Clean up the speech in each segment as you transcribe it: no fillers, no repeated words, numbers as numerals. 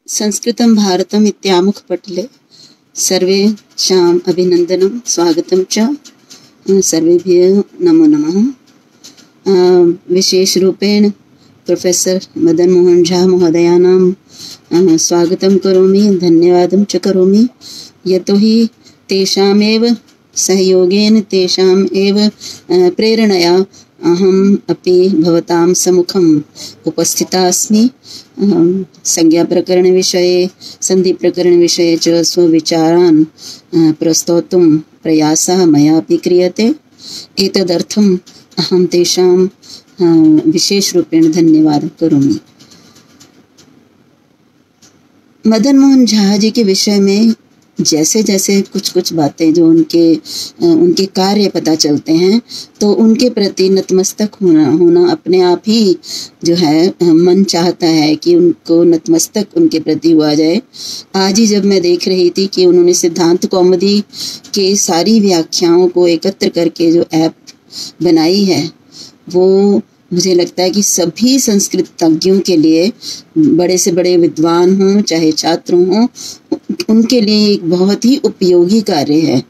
संस्कृतं भारतम् इत्यामुखपटले सर्वेषाम् अभिनन्दनं स्वागतं च। सर्वेभ्यः नमो नमः। विशेषरूपेण प्रोफेसर् मदन मोहन झा महोदयानां स्वागतं करोमि, धन्यवादं च करोमि। यतोहि तेषामेव सहयोगेन, तेषाम् एव प्रेरणया अहम् अपि भवतां सम्मुखम् उपस्थिता अस्मि। संज्ञाप्रकरणविषये, सन्धिप्रकरणविषये च स्वविचारान् प्रस्तोतुं प्रयासः मयापि क्रियते। एतदर्थम् अहं तेषां विशेषरूपेण धन्यवादं करोमि। मदन मोहन झा जी के विषय में जैसे जैसे कुछ बातें जो उनके कार्य पता चलते हैं, तो उनके प्रति नतमस्तक होना अपने आप ही जो है मन चाहता है कि उनको नतमस्तक उनके प्रति हुआ जाए। आज ही जब मैं देख रही थी कि उन्होंने सिद्धांत कौमुदी के सारी व्याख्याओं को एकत्र करके जो ऐप बनाई है, वो मुझे लगता है कि सभी संस्कृतज्ञों के लिए, बड़े से बड़े विद्वान हों चाहे छात्र हों, उनके लिए एक बहुत ही उपयोगी कार्य है।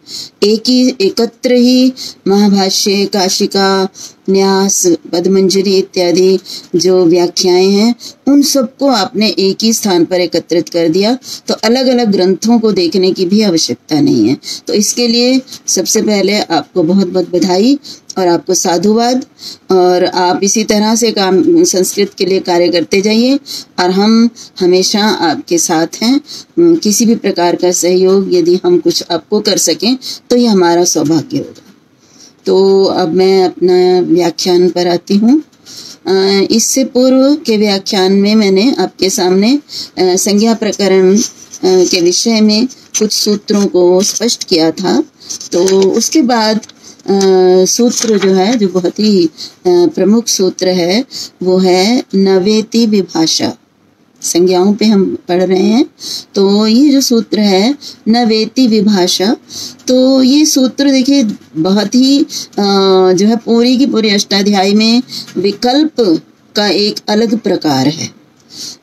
एकत्र ही महाभाष्य, काशिका, न्यास, पदमंजरी इत्यादि जो व्याख्याएं हैं, उन सबको आपने एक ही स्थान पर एकत्रित कर दिया, तो अलग अलग ग्रंथों को देखने की भी आवश्यकता नहीं है। तो इसके लिए सबसे पहले आपको बहुत बहुत बधाई और आपको साधुवाद। और आप इसी तरह से काम संस्कृत के लिए कार्य करते जाइए, और हम हमेशा आपके साथ हैं। किसी भी प्रकार का सहयोग यदि हम कुछ आपको कर सकें तो ये हमारा सौभाग्य होगा। तो अब मैं अपना व्याख्यान पर आती हूँ। इससे पूर्व के व्याख्यान में मैंने आपके सामने संज्ञा प्रकरण के विषय में कुछ सूत्रों को स्पष्ट किया था। तो उसके बाद सूत्र जो है, जो बहुत ही प्रमुख सूत्र है, वो है नवेति विभाषा। संज्ञाओं पे हम पढ़ रहे हैं, तो ये जो सूत्र है नवेति विभाषा, तो ये सूत्र देखिए बहुत ही जो है पूरी की पूरी अष्टाध्यायी में विकल्प का एक अलग प्रकार है।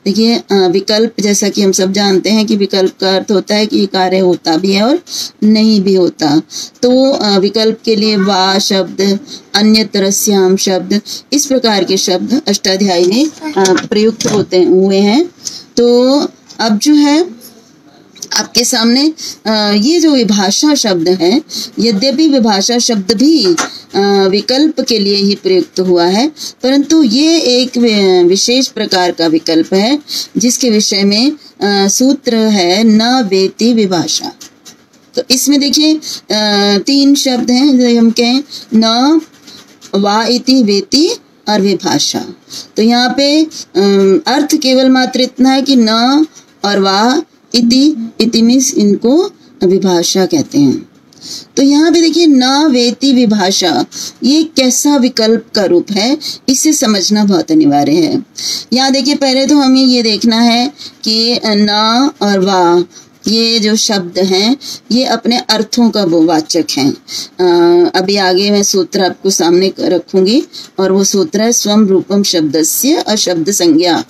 देखिए विकल्प, जैसा कि हम सब जानते हैं कि विकल्प का अर्थ होता है कि कार्य होता भी है और नहीं भी होता। तो विकल्प के लिए वा शब्द, अन्यतरस्याम शब्द, इस प्रकार के शब्द अष्टाध्यायी में प्रयुक्त हुए हैं। तो अब जो है आपके सामने ये जो विभाषा शब्द है, यद्यपि विभाषा शब्द भी विकल्प के लिए ही प्रयुक्त हुआ है, परंतु ये एक विशेष प्रकार का विकल्प है जिसके विषय में सूत्र है न वेति विभाषा। तो इसमें देखिए 3 शब्द हैं, जो हम कहें न, वा इति, वेति और विभाषा। तो यहाँ पे अर्थ केवल मात्र इतना है कि न और वा इति मीन्स इनको विभाषा कहते हैं। तो यहाँ पे देखिए न वेति विभाषा, ये कैसा विकल्प का रूप है, इसे समझना बहुत अनिवार्य है। यहाँ देखिए पहले तो हमें ये देखना है कि न और वा, ये जो शब्द हैं, ये अपने अर्थों का वो वाचक हैं। अभी आगे मैं सूत्र आपको सामने रखूंगी, और वो सूत्र है स्वम रूपम शब्दस्य अशब्द संज्ञा।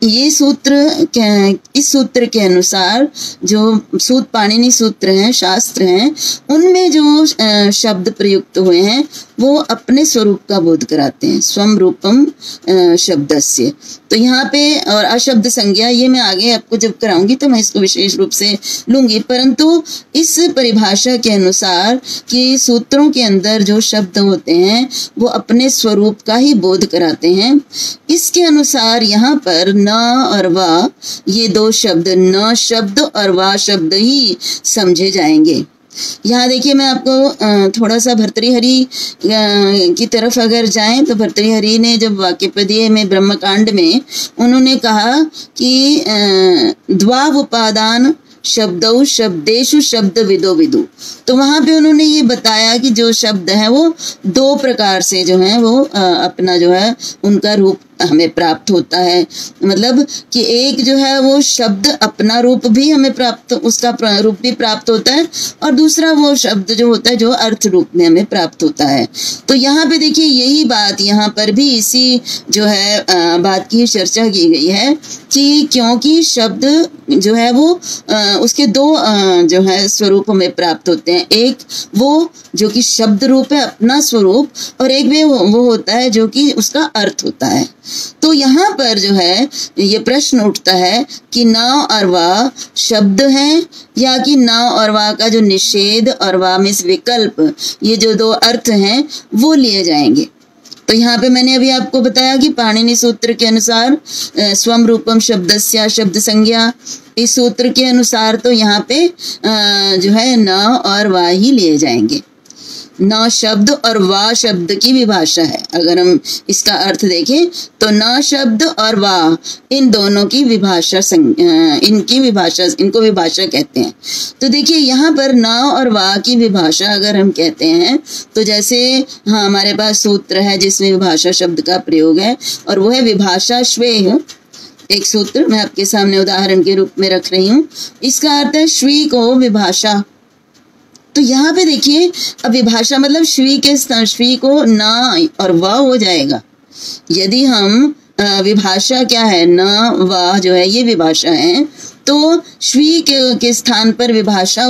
ये सूत्र, इस सूत्र के अनुसार जो सूत पाणिनि सूत्र हैं, शास्त्र हैं, उनमें जो शब्द प्रयुक्त हुए हैं वो अपने स्वरूप का बोध कराते हैं। स्वम रूपम शब्दस्य। तो यहाँ पे और अशब्द संज्ञा, ये मैं आगे आपको जब कराऊंगी तो मैं इसको विशेष रूप से लूंगी, परंतु इस परिभाषा के अनुसार कि सूत्रों के अंदर जो शब्द होते हैं वो अपने स्वरूप का ही बोध कराते हैं, इसके अनुसार यहाँ पर न और वा, ये 2 शब्द, न शब्द और वा शब्द ही समझे जाएंगे। यहाँ देखिए मैं आपको थोड़ा सा भर्तृहरि की तरफ अगर जाएं, तो भर्तृहरि ने जब वाक्यपदीय में ब्रह्मकांड में उन्होंने कहा कि द्वावुपादान शब्दौ शब्देषु शब्द विदो, तो वहां पे उन्होंने ये बताया कि जो शब्द हैं वो 2 प्रकार से जो है वो अपना जो है उनका रूप हमें प्राप्त होता है। मतलब कि एक जो है वो शब्द अपना रूप भी हमें प्राप्त, उसका रूप भी प्राप्त होता है, और दूसरा वो शब्द जो होता है जो अर्थ रूप में हमें प्राप्त होता है। तो यहाँ पे देखिए यही बात यहाँ पर भी इसी जो है बात की चर्चा की गई है कि क्योंकि शब्द जो है वो उसके दो जो है स्वरूप हमें प्राप्त होते हैं। एक वो जो कि शब्द रूप है अपना स्वरूप, और एक वो होता है जो कि उसका अर्थ होता है। तो यहाँ पर जो है ये प्रश्न उठता है कि न और वा शब्द हैं, या कि न और वा का जो निषेध और वा में विकल्प, ये जो दो अर्थ हैं वो लिए जाएंगे। तो यहाँ पे मैंने अभी आपको बताया कि पाणिनि सूत्र के अनुसार स्वम रूपम शब्दस्या शब्द संज्ञा, इस सूत्र के अनुसार तो यहाँ पे जो है न और वा ही लिए जाएंगे। न शब्द और वा शब्द की विभाषा है। अगर हम इसका अर्थ देखें तो न शब्द और वा इन दोनों की विभाषा, इनको विभाषा कहते हैं। तो देखिए यहाँ पर न और वा की विभाषा अगर हम कहते हैं तो जैसे हमारे पास सूत्र है जिसमें विभाषा शब्द का प्रयोग है, और वो है विभाषा श्वेय। एक सूत्र मैं आपके सामने उदाहरण के रूप में रख रही हूँ। इसका अर्थ है श्वी को विभाषा। तो यहाँ पे देखिए अब विभाषा मतलब श्वी को न और व हो जाएगा। यदि हम विभाषा क्या है, न व जो है ये विभाषा है, तो श्वी के स्थान पर विभाषा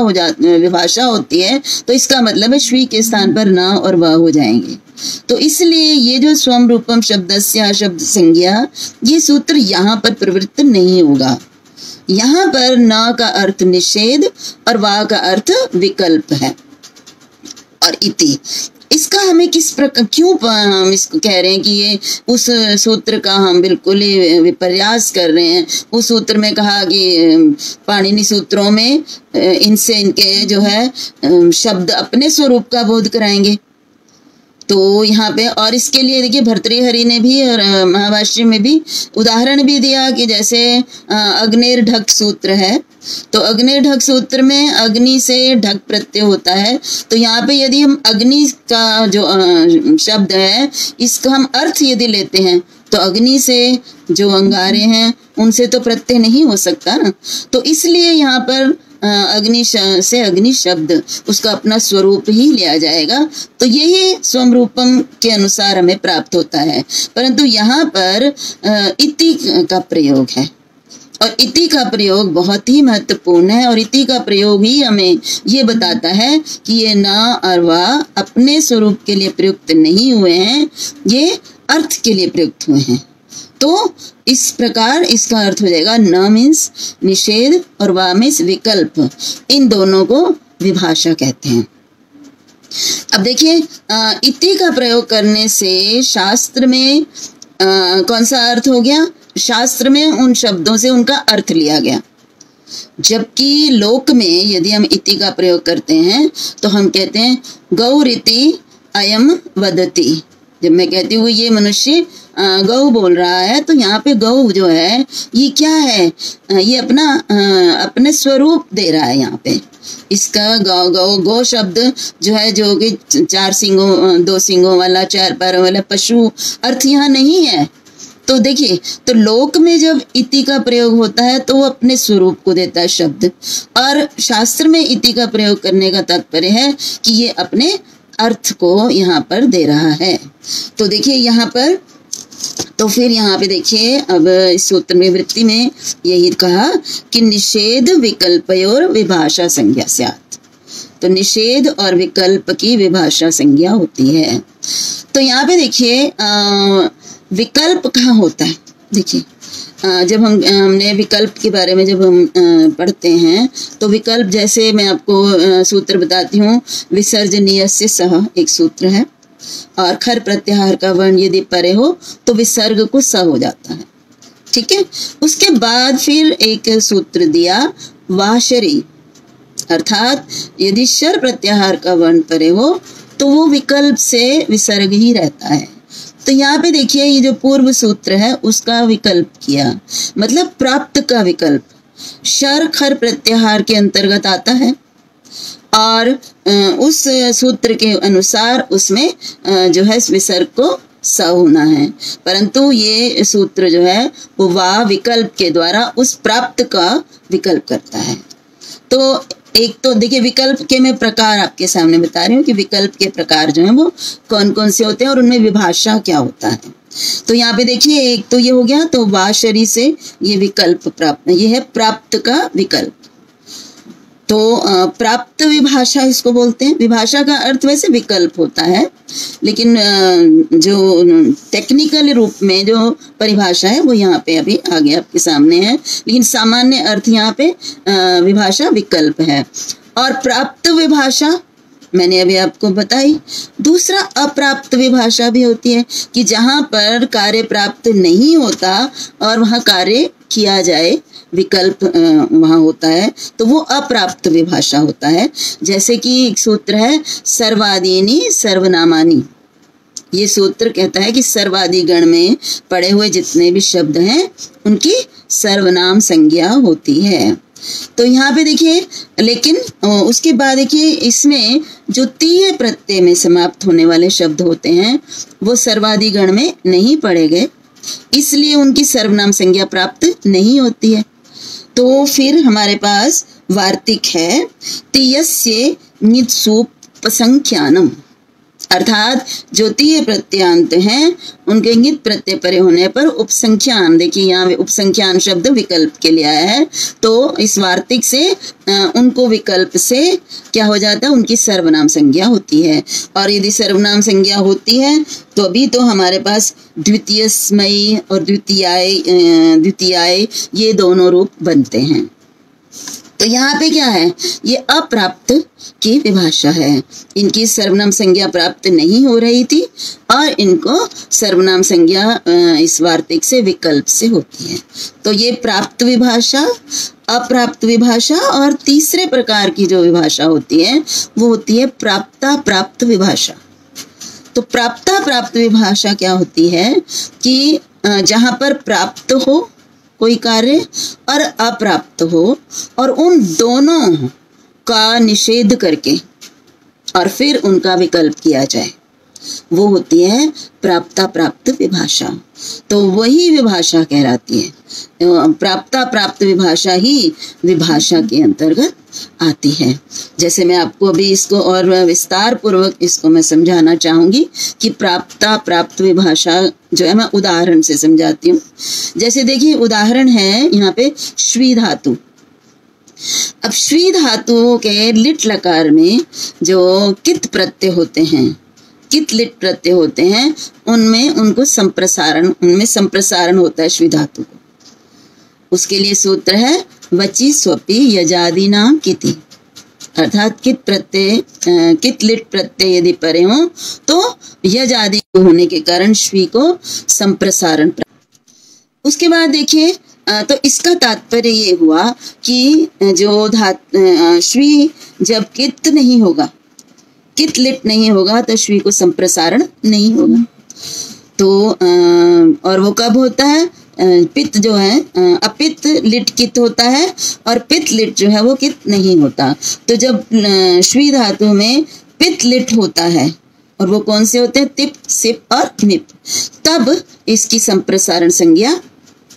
होती है, तो इसका मतलब है श्वी के स्थान पर न और व हो जाएंगे। तो इसलिए ये जो स्वम रूपम शब्दस्या शब्द संज्ञा, ये सूत्र यहाँ पर प्रवृत्त नहीं होगा। यहाँ पर न का अर्थ निषेध और वा का अर्थ विकल्प है। और इति, इसका हमें किस प्रकार, क्यों हम इसको कह रहे हैं कि ये उस सूत्र का हम बिल्कुल ही विपर्यास कर रहे हैं। उस सूत्र में कहा कि पाणिनि सूत्रों में इनसे इनके जो है शब्द अपने स्वरूप का बोध कराएंगे। तो यहाँ पे और इसके लिए देखिए भर्तृहरि ने भी और महाभाष्य में भी उदाहरण भी दिया कि जैसे अग्निर्ढक सूत्र है, तो अग्निर्ढक सूत्र में अग्नि से ढक प्रत्यय होता है। तो यहाँ पे यदि हम अग्नि का जो शब्द है इसका हम अर्थ यदि लेते हैं तो अग्नि से जो अंगारे हैं उनसे तो प्रत्यय नहीं हो सकता ना। तो इसलिए यहाँ पर अग्नि से अग्नि शब्द उसका अपना स्वरूप ही लिया जाएगा। तो यही स्वम रूपम के अनुसार हमें प्राप्त होता है। परंतु यहाँ पर इति का प्रयोग है, और इति का प्रयोग बहुत ही महत्वपूर्ण है। और इति का प्रयोग ही हमें ये बताता है कि ये न और वा अपने स्वरूप के लिए प्रयुक्त नहीं हुए हैं, ये अर्थ के लिए प्रयुक्त हुए हैं। तो इस प्रकार इसका अर्थ हो जाएगा न मीन्स निषेध और वा मीन्स विकल्प, इन दोनों को विभाषा कहते हैं। अब देखिए इति का प्रयोग करने से शास्त्र में कौन सा अर्थ हो गया, शास्त्र में उन शब्दों से उनका अर्थ लिया गया। जबकि लोक में यदि हम इति का प्रयोग करते हैं तो हम कहते हैं गौरिति अयम वदति। जब मैं कहती हूँ ये मनुष्य गौ बोल रहा है, तो यहाँ पे गौ जो है ये क्या है, ये अपने स्वरूप दे रहा है। यहाँ पे इसका गौ शब्द जो है, जो कि 4 सिंगों 2 सिंगों वाला 4 पैरों वाला पशु अर्थ यहाँ नहीं है। तो देखिए, तो लोक में जब इति का प्रयोग होता है तो वो अपने स्वरूप को देता है शब्द, और शास्त्र में इति का प्रयोग करने का तात्पर्य है कि ये अपने अर्थ को यहाँ पर दे रहा है। तो देखिए यहाँ पर, तो फिर यहाँ पे देखिए अब इस सूत्र में वृत्ति में यही कहा कि निषेध विकल्पयोर विभाषा संज्ञा स्यात्। तो निषेध और विकल्प की विभाषा संज्ञा होती है। तो यहाँ पे देखिए विकल्प कहाँ होता है। देखिए जब हमने विकल्प के बारे में जब हम पढ़ते हैं तो विकल्प, जैसे मैं आपको सूत्र बताती हूँ, विसर्जनीयस्य सह एक सूत्र है, और खर प्रत्याहार का वर्ण यदि परे हो तो विसर्ग को स हो जाता है। ठीक है, उसके बाद फिर एक सूत्र दिया वाशरी, अर्थात यदि शर प्रत्याहार का वर्ण परे हो तो वो विकल्प से विसर्ग ही रहता है। तो यहाँ पे देखिए ये जो पूर्व सूत्र है उसका विकल्प किया, मतलब प्राप्त का विकल्प शर खर प्रत्याहार के अंतर्गत आता है, और उस सूत्र के अनुसार उसमें जो है विसर्ग को स होना है, परंतु ये सूत्र जो है वो वा विकल्प के द्वारा उस प्राप्त का विकल्प करता है। तो एक तो देखिए विकल्प के मैं प्रकार आपके सामने बता रही हूँ कि विकल्प के प्रकार जो हैं वो कौन कौन से होते हैं और उनमें विभाषा क्या होता है। तो यहाँ पे देखिए एक तो ये हो गया, तो वा शरी से ये विकल्प प्राप्त, ये है प्राप्त का विकल्प। तो प्राप्त विभाषा इसको बोलते हैं। विभाषा का अर्थ वैसे विकल्प होता है, लेकिन जो टेक्निकल रूप में जो परिभाषा है वो यहाँ पे अभी आगे आपके सामने है, लेकिन सामान्य अर्थ यहाँ पे विभाषा विकल्प है। और प्राप्त विभाषा मैंने अभी आपको बताई। दूसरा अप्राप्त विभाषा भी होती है कि जहाँ पर कार्य प्राप्त नहीं होता और वहाँ कार्य किया जाए, विकल्प वहाँ होता है, तो वो अप्राप्त विभाषा होता है। जैसे कि एक सूत्र है सर्वादीनि सर्वनामानि। ये सूत्र कहता है कि सर्वादि गण में पड़े हुए जितने भी शब्द हैं उनकी सर्वनाम संज्ञा होती है। तो यहाँ पे देखिए, लेकिन उसके बाद देखिए इसमें जो तीय प्रत्यय में समाप्त होने वाले शब्द होते हैं वो सर्वादि गण में नहीं पड़े गए, इसलिए उनकी सर्वनाम संज्ञा प्राप्त नहीं होती है। तो फिर हमारे पास वार्तिक है तीयस्य ङित्सुपसंख्यानम, अर्थात जो तीय प्रत्यांत हैं उनके ङित प्रत्यय परे होने पर उपसंख्यान, देखिए यहाँ उपसंख्यान शब्द विकल्प के लिए आया है, तो इस वार्तिक से उनको विकल्प से क्या हो जाता है, उनकी सर्वनाम संज्ञा होती है। और यदि सर्वनाम संज्ञा होती है तो अभी तो हमारे पास द्वितीयस्मयी और द्वितीयाय ये दोनों रूप बनते हैं। तो यहाँ पे क्या है, ये अप्राप्त की विभाषा है। इनकी सर्वनाम संज्ञा प्राप्त नहीं हो रही थी और इनको सर्वनाम संज्ञा इस वार्तिक से विकल्प से होती है। तो ये प्राप्त विभाषा, अप्राप्त विभाषा, और तीसरे प्रकार की जो विभाषा होती है वो होती है प्राप्ता प्राप्त विभाषा। तो प्राप्ता प्राप्त विभाषा क्या होती है कि जहाँ पर प्राप्त हो कोई कार्य और अप्राप्त हो और उन दोनों का निषेध करके और फिर उनका विकल्प किया जाए, वो होती है प्राप्ता प्राप्त विभाषा। तो वही विभाषा कहलाती है, प्राप्ता प्राप्त विभाषा ही विभाषा के अंतर्गत आती है। जैसे मैं आपको अभी इसको और विस्तार पूर्वक इसको मैं समझाना चाहूंगी कि प्राप्ता प्राप्त विभाषा जो है मैं उदाहरण से समझाती हूँ। जैसे देखिए उदाहरण है यहाँ पे श्वी धातु। अब श्वी धातु के लिट लकार में जो कित प्रत्यय होते हैं, कित लिट प्रत्यय होते हैं, उनमें उनको संप्रसारण, उनमें संप्रसारण होता है श्वी धातु को। उसके लिए सूत्र है वची स्वपि यजादि नाम किति, अर्थात कित प्रत्यय, कित लिट प्रत्यय यदि परे हो तो यजादि होने के कारण श्वी को संप्रसारण प्राप्त। उसके बाद देखिए तो इसका तात्पर्य ये हुआ कि जो श्वी जब कित नहीं होगा, कित लिट नहीं होगा तो श्वी को संप्रसारण नहीं होगा। तो और वो कब होता है, पित्त जो है अपित्त लिट कित होता है और पित्त लिट जो है वो कित नहीं होता। तो जब श्वी धातु में पित्त लिट होता है और वो कौन से होते हैं, तिप, सिप और मिप, तब इसकी संप्रसारण संज्ञा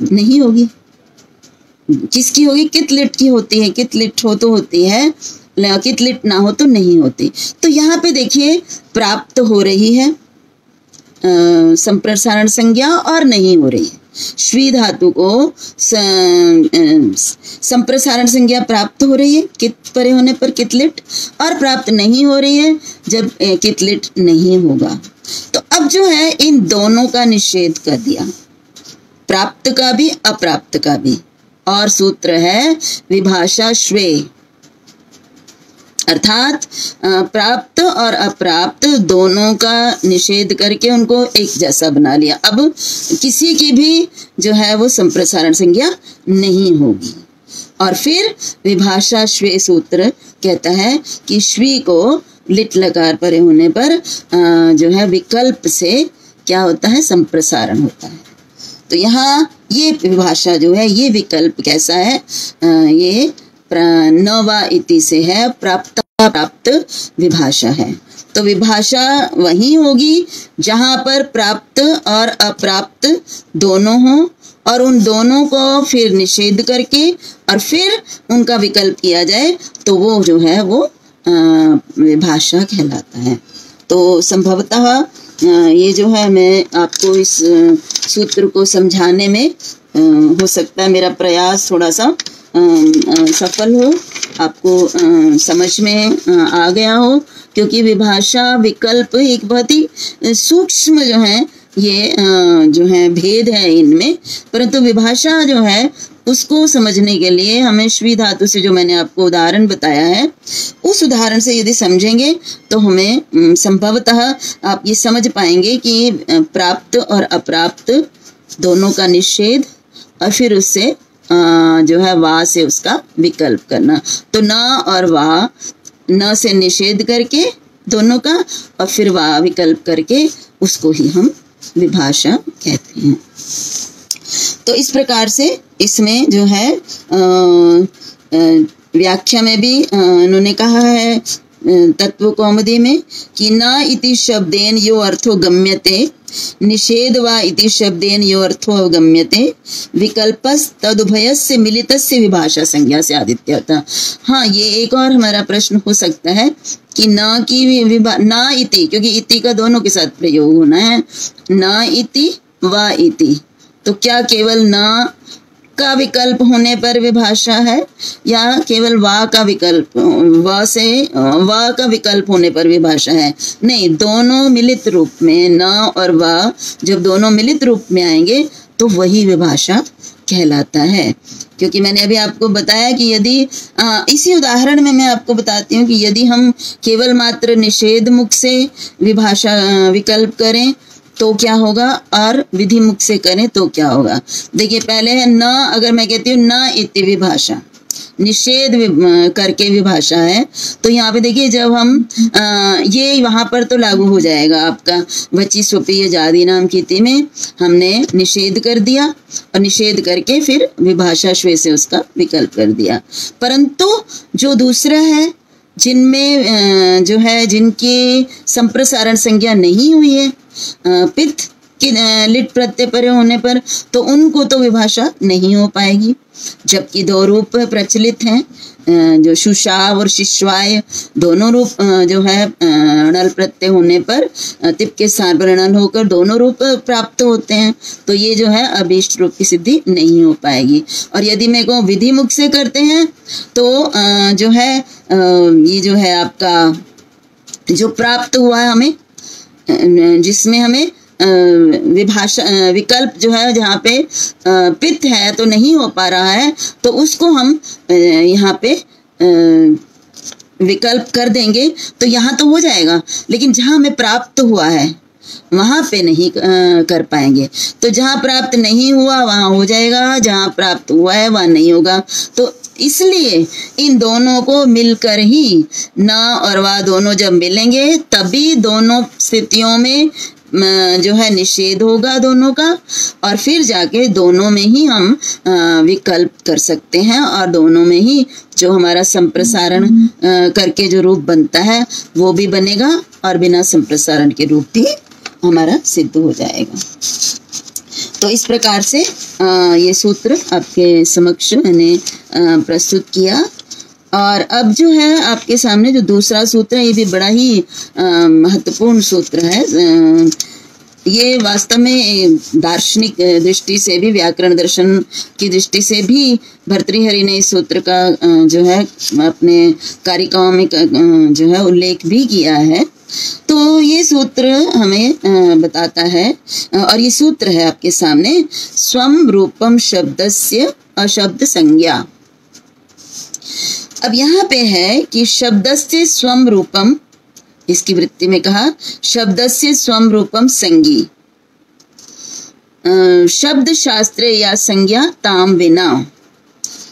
नहीं होगी। किसकी होगी, कित लिट की होती है। कित लिट हो तो होती है, कित लिट ना हो तो नहीं होती। तो यहाँ पे देखिए प्राप्त हो रही है संप्रसारण संज्ञा और नहीं हो रही है। श्वी धातु को संप्रसारण संज्ञा प्राप्त हो रही है कित परे होने पर कितलिट, और प्राप्त नहीं हो रही है जब कितलिट नहीं होगा। तो अब जो है इन दोनों का निषेध कर दिया, प्राप्त का भी अप्राप्त का भी, और सूत्र है विभाषा श्वे, अर्थात प्राप्त और अप्राप्त दोनों का निषेध करके उनको एक जैसा बना लिया। अब किसी की भी जो है वो संप्रसारण संज्ञा नहीं होगी। और फिर विभाषा श्वे सूत्र कहता है कि श्वी को लिट लकार परे होने पर जो है विकल्प से क्या होता है, संप्रसारण होता है। तो यहाँ ये विभाषा जो है ये विकल्प कैसा है, ये नवा इति से है, प्राप्त प्राप्त विभाषा है। तो विभाषा वही होगी जहाँ पर प्राप्त और अप्राप्त दोनों हों, और उन दोनों को फिर निषेध करके और फिर उनका विकल्प किया जाए तो वो जो है वो विभाषा कहलाता है। तो संभवतः ये जो है मैं आपको इस सूत्र को समझाने में हो सकता है मेरा प्रयास थोड़ा सा सफल हो, आपको समझ में आ गया हो, क्योंकि विभाषा विकल्प एक बहुत ही सूक्ष्म जो है ये जो है भेद है इनमें, परंतु विभाषा जो है उसको समझने के लिए हमें श्वी धातु से जो मैंने आपको उदाहरण बताया है उस उदाहरण से यदि समझेंगे तो हमें संभवतः आप ये समझ पाएंगे कि प्राप्त और अप्राप्त दोनों का निषेध और फिर उससे जो है वा से उसका विकल्प करना। तो न और वा, न से निषेध करके दोनों का और फिर वा विकल्प करके उसको ही हम विभाषा कहते हैं। तो इस प्रकार से इसमें जो है व्याख्या में भी उन्होंने कहा है तत्व कौमुदी में कि न इति शब्देन यो अर्थो गम्यते निषेध वा इति शब्देन यो अर्थो अवगम्यते विकल्पस तदुभयस्य मिलितस्य विभाषा संज्ञा से आदित्यता। हाँ, ये एक और हमारा प्रश्न हो सकता है कि न की न इति, क्योंकि इति का दोनों के साथ प्रयोग होना है, न इति वा इति, तो क्या केवल न का विकल्प होने पर विभाषा है या केवल वा का विकल्प, वा से वा का विकल्प होने पर विभाषा है? नहीं, दोनों मिलित रूप में न और वा जब दोनों मिलित रूप में आएंगे तो वही विभाषा कहलाता है। क्योंकि मैंने अभी आपको बताया कि यदि इसी उदाहरण में मैं आपको बताती हूँ कि यदि हम केवल मात्र निषेध मुख से विभाषा विकल्प करें तो क्या होगा और विधि मुख से करें तो क्या होगा। देखिए, पहले है न, अगर मैं कहती हूँ न इति विभाषा, निषेध करके विभाषा है, तो यहाँ पे देखिए जब हम ये वहाँ पर तो लागू हो जाएगा आपका वची स्वपीय जाति नाम की इति में हमने निषेध कर दिया और निषेध करके फिर विभाषा श्वे से उसका विकल्प कर दिया। परंतु जो दूसरा है जिनमें जो है जिनकी संप्रसारण संज्ञा नहीं हुई है पित्त कि लिट प्रत्यय परे होने पर, तो उनको तो विभाषा नहीं हो पाएगी। जबकि दो रूप प्रचलित हैं जो शुशाव और शिश्वाय, दोनों रूप जो है णल प्रत्यय होने पर तिप के स्थान पर णल होकर दोनों रूप प्राप्त होते हैं, तो ये जो है अभीष्ट रूप की सिद्धि नहीं हो पाएगी। और यदि मैं कहूँ विधि मुख से करते हैं तो जो है ये जो है आपका जो प्राप्त हुआ है हमें, जिसमें हमें विभाषा विकल्प जो है जहाँ पे पित्त है तो नहीं हो पा रहा है, तो उसको हम यहाँ पे विकल्प कर देंगे तो यहाँ तो हो जाएगा, लेकिन जहाँ हमें प्राप्त हुआ है वहाँ पे नहीं कर पाएंगे। तो जहाँ प्राप्त नहीं हुआ वहाँ हो जाएगा, जहाँ प्राप्त हुआ है वहाँ नहीं होगा। तो इसलिए इन दोनों को मिलकर ही न और वा दोनों जब मिलेंगे तभी दोनों स्थितियों में जो है निषेध होगा दोनों का, और फिर जाके दोनों में ही हम विकल्प कर सकते हैं और दोनों में ही जो हमारा संप्रसारण करके जो रूप बनता है वो भी बनेगा और बिना संप्रसारण के रूप भी हमारा सिद्ध हो जाएगा। तो इस प्रकार से ये सूत्र आपके समक्ष मैंने प्रस्तुत किया। और अब जो है आपके सामने जो दूसरा सूत्र है ये भी बड़ा ही महत्वपूर्ण सूत्र है। ये वास्तव में दार्शनिक दृष्टि से भी, व्याकरण दर्शन की दृष्टि से भी भर्तृहरि ने इस सूत्र का जो है अपने कारिकाओं में जो है उल्लेख भी किया है। तो ये सूत्र हमें बताता है, और ये सूत्र है आपके सामने, स्वम रूपम शब्दस्य अशब्द संज्ञा। अब यहाँ पे है कि शब्दस्य स्वम रूपम, इसकी वृत्ति में कहा शब्दस्य स्वम रूपम संज्ञी, शब्द शास्त्रे या संज्ञा ताम विना।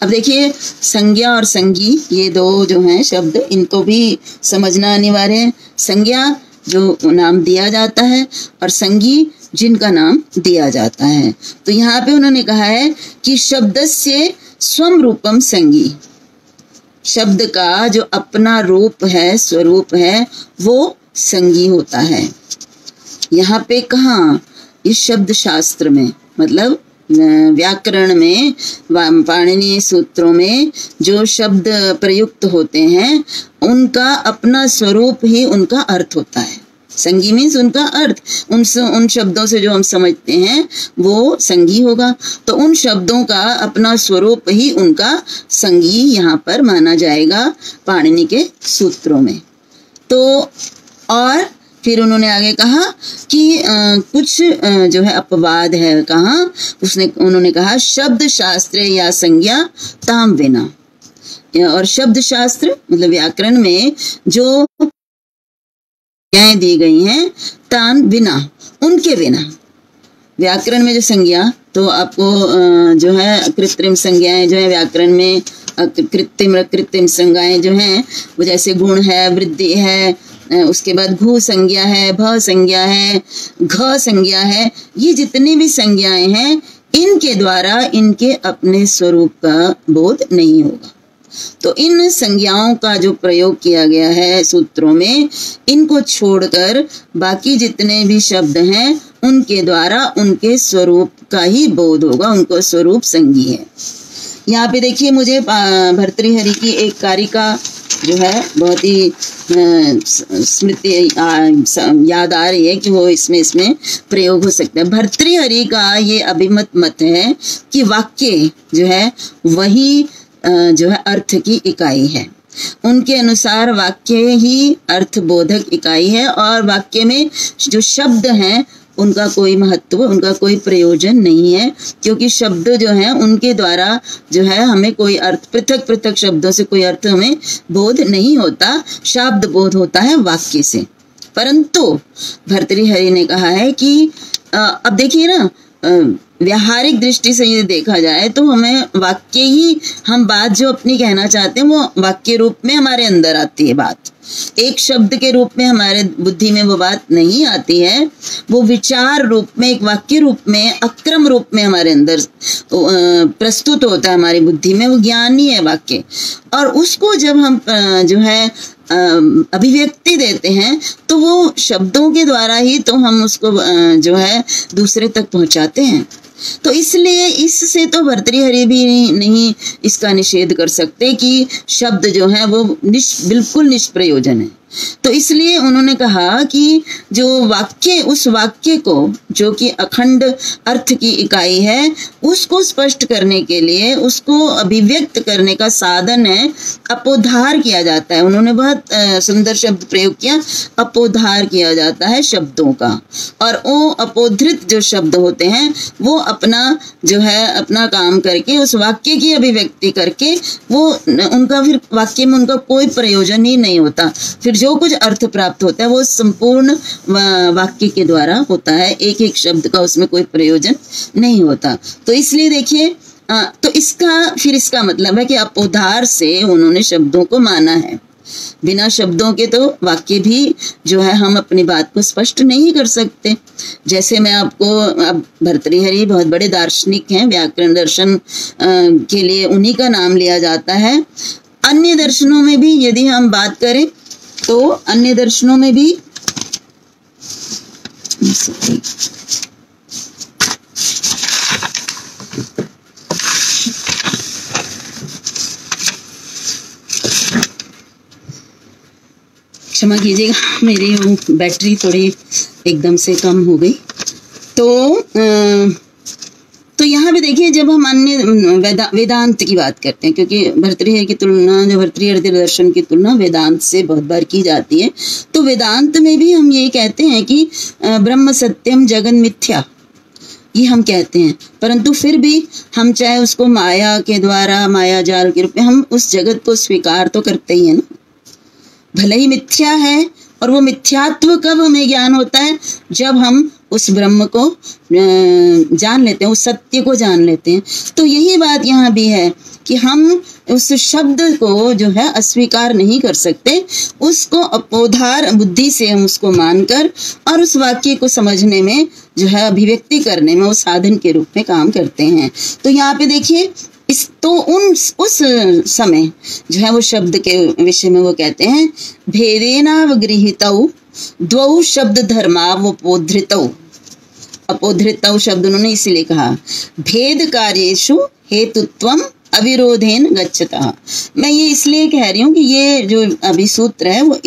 अब देखिए, संज्ञा और संज्ञी ये दो जो हैं शब्द, इनको भी समझना अनिवार्य है। संज्ञा जो नाम दिया जाता है और संज्ञी जिनका नाम दिया जाता है। तो यहाँ पे उन्होंने कहा है कि शब्दस्य स्वम रूपम संज्ञी, शब्द का जो अपना रूप है, स्वरूप है, वो संगी होता है। यहाँ पे कहाँ, इस शब्द शास्त्र में, मतलब व्याकरण में, पाणिनीय सूत्रों में जो शब्द प्रयुक्त होते हैं उनका अपना स्वरूप ही उनका अर्थ होता है। संगी मीन्स उनका अर्थ, उन शब्दों से जो हम समझते हैं वो संगी होगा। तो उन शब्दों का अपना स्वरूप ही उनका संगी यहाँ पर माना जाएगा पाणिनि के सूत्रों में। तो और फिर उन्होंने आगे कहा कि कुछ जो है अपवाद है। कहाँ, उन्होंने कहा शब्द शास्त्र या संज्ञा ताम विना, और शब्द शास्त्र मतलब व्याकरण में जो संज्ञाएं दी गई हैं तान बिना, उनके बिना। व्याकरण में जो संज्ञा, तो आपको जो है कृत्रिम संज्ञाएं जो है व्याकरण में, कृत्रिम संज्ञाएं जो हैं वो जैसे गुण है, वृद्धि है, उसके बाद घु संज्ञा है, भ संज्ञा है, घ संज्ञा है, ये जितनी भी संज्ञाएं हैं इनके द्वारा इनके अपने स्वरूप का बोध नहीं होगा। तो इन संज्ञाओं का जो प्रयोग किया गया है सूत्रों में, इनको छोड़कर बाकी जितने भी शब्द हैं उनके द्वारा उनके स्वरूप का ही बोध होगा, उनको स्वरूप संगी है। यहाँ पे देखिए, मुझे भर्तृहरि की एक कारिका जो है बहुत ही स्मृति याद आ रही है कि वो इसमें प्रयोग हो सकता है। भर्तृहरि का ये अभिमत मत है कि वाक्य जो है वही जो है अर्थ की इकाई है। उनके अनुसार वाक्य ही अर्थबोधक इकाई है और वाक्य में जो शब्द हैं उनका कोई महत्व, उनका कोई प्रयोजन नहीं है, क्योंकि शब्द जो हैं उनके द्वारा जो है हमें कोई अर्थ, पृथक पृथक शब्दों से कोई अर्थ हमें बोध नहीं होता, शाब्द बोध होता है वाक्य से। परंतु भर्तृहरि ने कहा है कि अब देखिए ना, व्यावहारिक दृष्टि से ये देखा जाए तो हमें वाक्य ही, हम बात जो अपनी कहना चाहते हैं वो वाक्य रूप में हमारे अंदर आती है। बात एक शब्द के रूप में हमारे बुद्धि में वो बात नहीं आती है, वो विचार रूप में, एक वाक्य रूप में, अक्रम रूप में हमारे अंदर प्रस्तुत होता है हमारी बुद्धि में। वो ज्ञान ही है वाक्य, और उसको जब हम जो है अभिव्यक्ति देते हैं तो वो शब्दों के द्वारा ही तो हम उसको जो है दूसरे तक पहुंचाते हैं। तो इसलिए इससे तो भर्तृहरि भी नहीं इसका निषेध कर सकते कि शब्द जो है वो बिल्कुल निष्प्रयोजन है। तो इसलिए उन्होंने कहा कि जो वाक्य, उस वाक्य को जो कि अखंड अर्थ की इकाई है, उसको स्पष्ट करने के लिए, उसको अभिव्यक्त करने का साधन है अपोधार किया जाता है। उन्होंने बहुत सुंदर शब्द प्रयोग किया, अपोधार किया जाता है शब्दों का। और वो अपोधृत जो शब्द होते हैं वो अपना जो है अपना काम करके उस वाक्य की अभिव्यक्ति करके वो उनका फिर वाक्य में उनका कोई प्रयोजन ही नहीं होता। फिर जो कुछ अर्थ प्राप्त होता है वो संपूर्ण वाक्य के द्वारा होता है, एक एक शब्द का उसमें कोई प्रयोजन नहीं होता। तो इसलिए देखिए, तो इसका मतलब है कि अपोधार से उन्होंने शब्दों को माना है। बिना शब्दों के तो वाक्य भी जो है हम अपनी बात को स्पष्ट नहीं कर सकते। जैसे मैं आपको, अब भर्तृहरि बहुत बड़े दार्शनिक हैं, व्याकरण दर्शन के लिए उन्हीं का नाम लिया जाता है। अन्य दर्शनों में भी यदि हम बात करें तो अन्य दर्शनों में भी क्षमा कीजिएगा, मेरी बैटरी थोड़ी एकदम से कम हो गई। तो यहाँ पे देखिए, जब हम अन्य वेदांत की बात करते हैं, क्योंकि भर्तृहरि की तुलना, जो भर्तृहरि दर्शन की तुलना वेदांत से बहुत बार की जाती है, तो वेदांत में भी हम ये कहते हैं कि ब्रह्म सत्यम जगन मिथ्या, ये हम कहते हैं। परंतु फिर भी हम चाहे उसको माया के द्वारा, माया जाल के रूप में हम उस जगत को स्वीकार तो करते ही है ना। भले ही मिथ्या है, और वो मिथ्यात्व कब हमें ज्ञान होता है, जब हम उस ब्रह्म को जान लेते हैं, उस सत्य को जान लेते हैं। तो यही बात यहाँ भी है कि हम उस शब्द को जो है अस्वीकार नहीं कर सकते, उसको अपोधार बुद्धि से हम उसको मानकर और उस वाक्य को समझने में जो है अभिव्यक्ति करने में वो साधन के रूप में काम करते हैं। तो यहाँ पे देखिए, उस समय जो है वो शब्द के विषय में वो कहते हैं भेदेनावगृहीतौ द्वौ शब्द धर्मावपोधृतौ, अपोधृतौ शब्द उन्होंने इसीलिए कहा, भेद कार्येषु हेतुत्वम अविरोधेन गच्छतः। मैं ये इसलिए कह रही हूँ कि ये जो अभी सूत्र है वो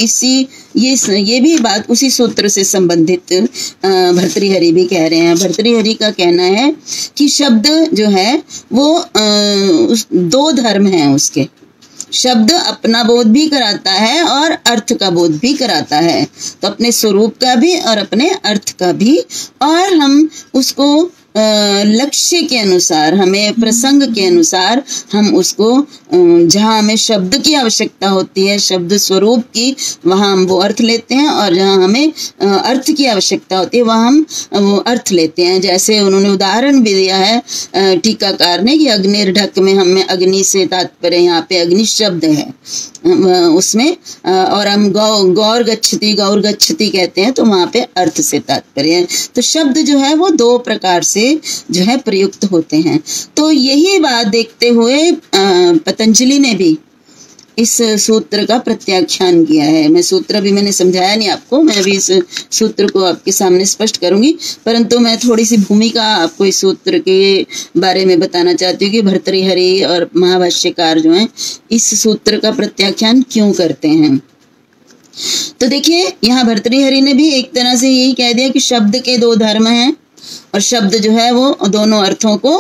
ये भी बात उसी सूत्र से संबंधित भर्तृहरि भी कह रहे हैं। भर्तृहरि का कहना है कि शब्द जो है वो दो धर्म हैं उसके। शब्द अपना बोध भी कराता है और अर्थ का बोध भी कराता है, तो अपने स्वरूप का भी और अपने अर्थ का भी, और हम उसको लक्ष्य के अनुसार, हमें प्रसंग के अनुसार हम उसको, जहाँ हमें शब्द की आवश्यकता होती है, शब्द स्वरूप की, वहाँ हम वो अर्थ लेते हैं, और जहाँ हमें अर्थ की आवश्यकता होती है वहाँ हम वो अर्थ लेते हैं। जैसे उन्होंने उदाहरण भी दिया है टीकाकार ने कि अग्निर्ढक में हमें अग्नि से तात्पर्य, यहाँ पे अग्नि शब्द है उसमें, और हम गौर गच्छति कहते हैं तो वहाँ पे अर्थ से तात्पर्य है। तो शब्द जो है वो दो प्रकार से जो है प्रयुक्त होते हैं। तो यही बात देखते हुए पतंजलि ने भी इस सूत्र का प्रत्याख्यान किया है। मैं सूत्र अभी मैंने समझाया नहीं आपको, मैं अभी इस सूत्र को आपके सामने स्पष्ट करूंगी, परंतु मैं थोड़ी सी भूमिका आपको इस सूत्र के बारे में बताना चाहती हूँ कि भर्तृहरि और महाभाष्यकार जो हैं इस सूत्र का प्रत्याख्यान क्यों करते हैं। तो देखिए, यहाँ भर्तृहरि ने भी एक तरह से यही कह दिया कि शब्द के दो धर्म हैं, और शब्द जो है वो दोनों अर्थों को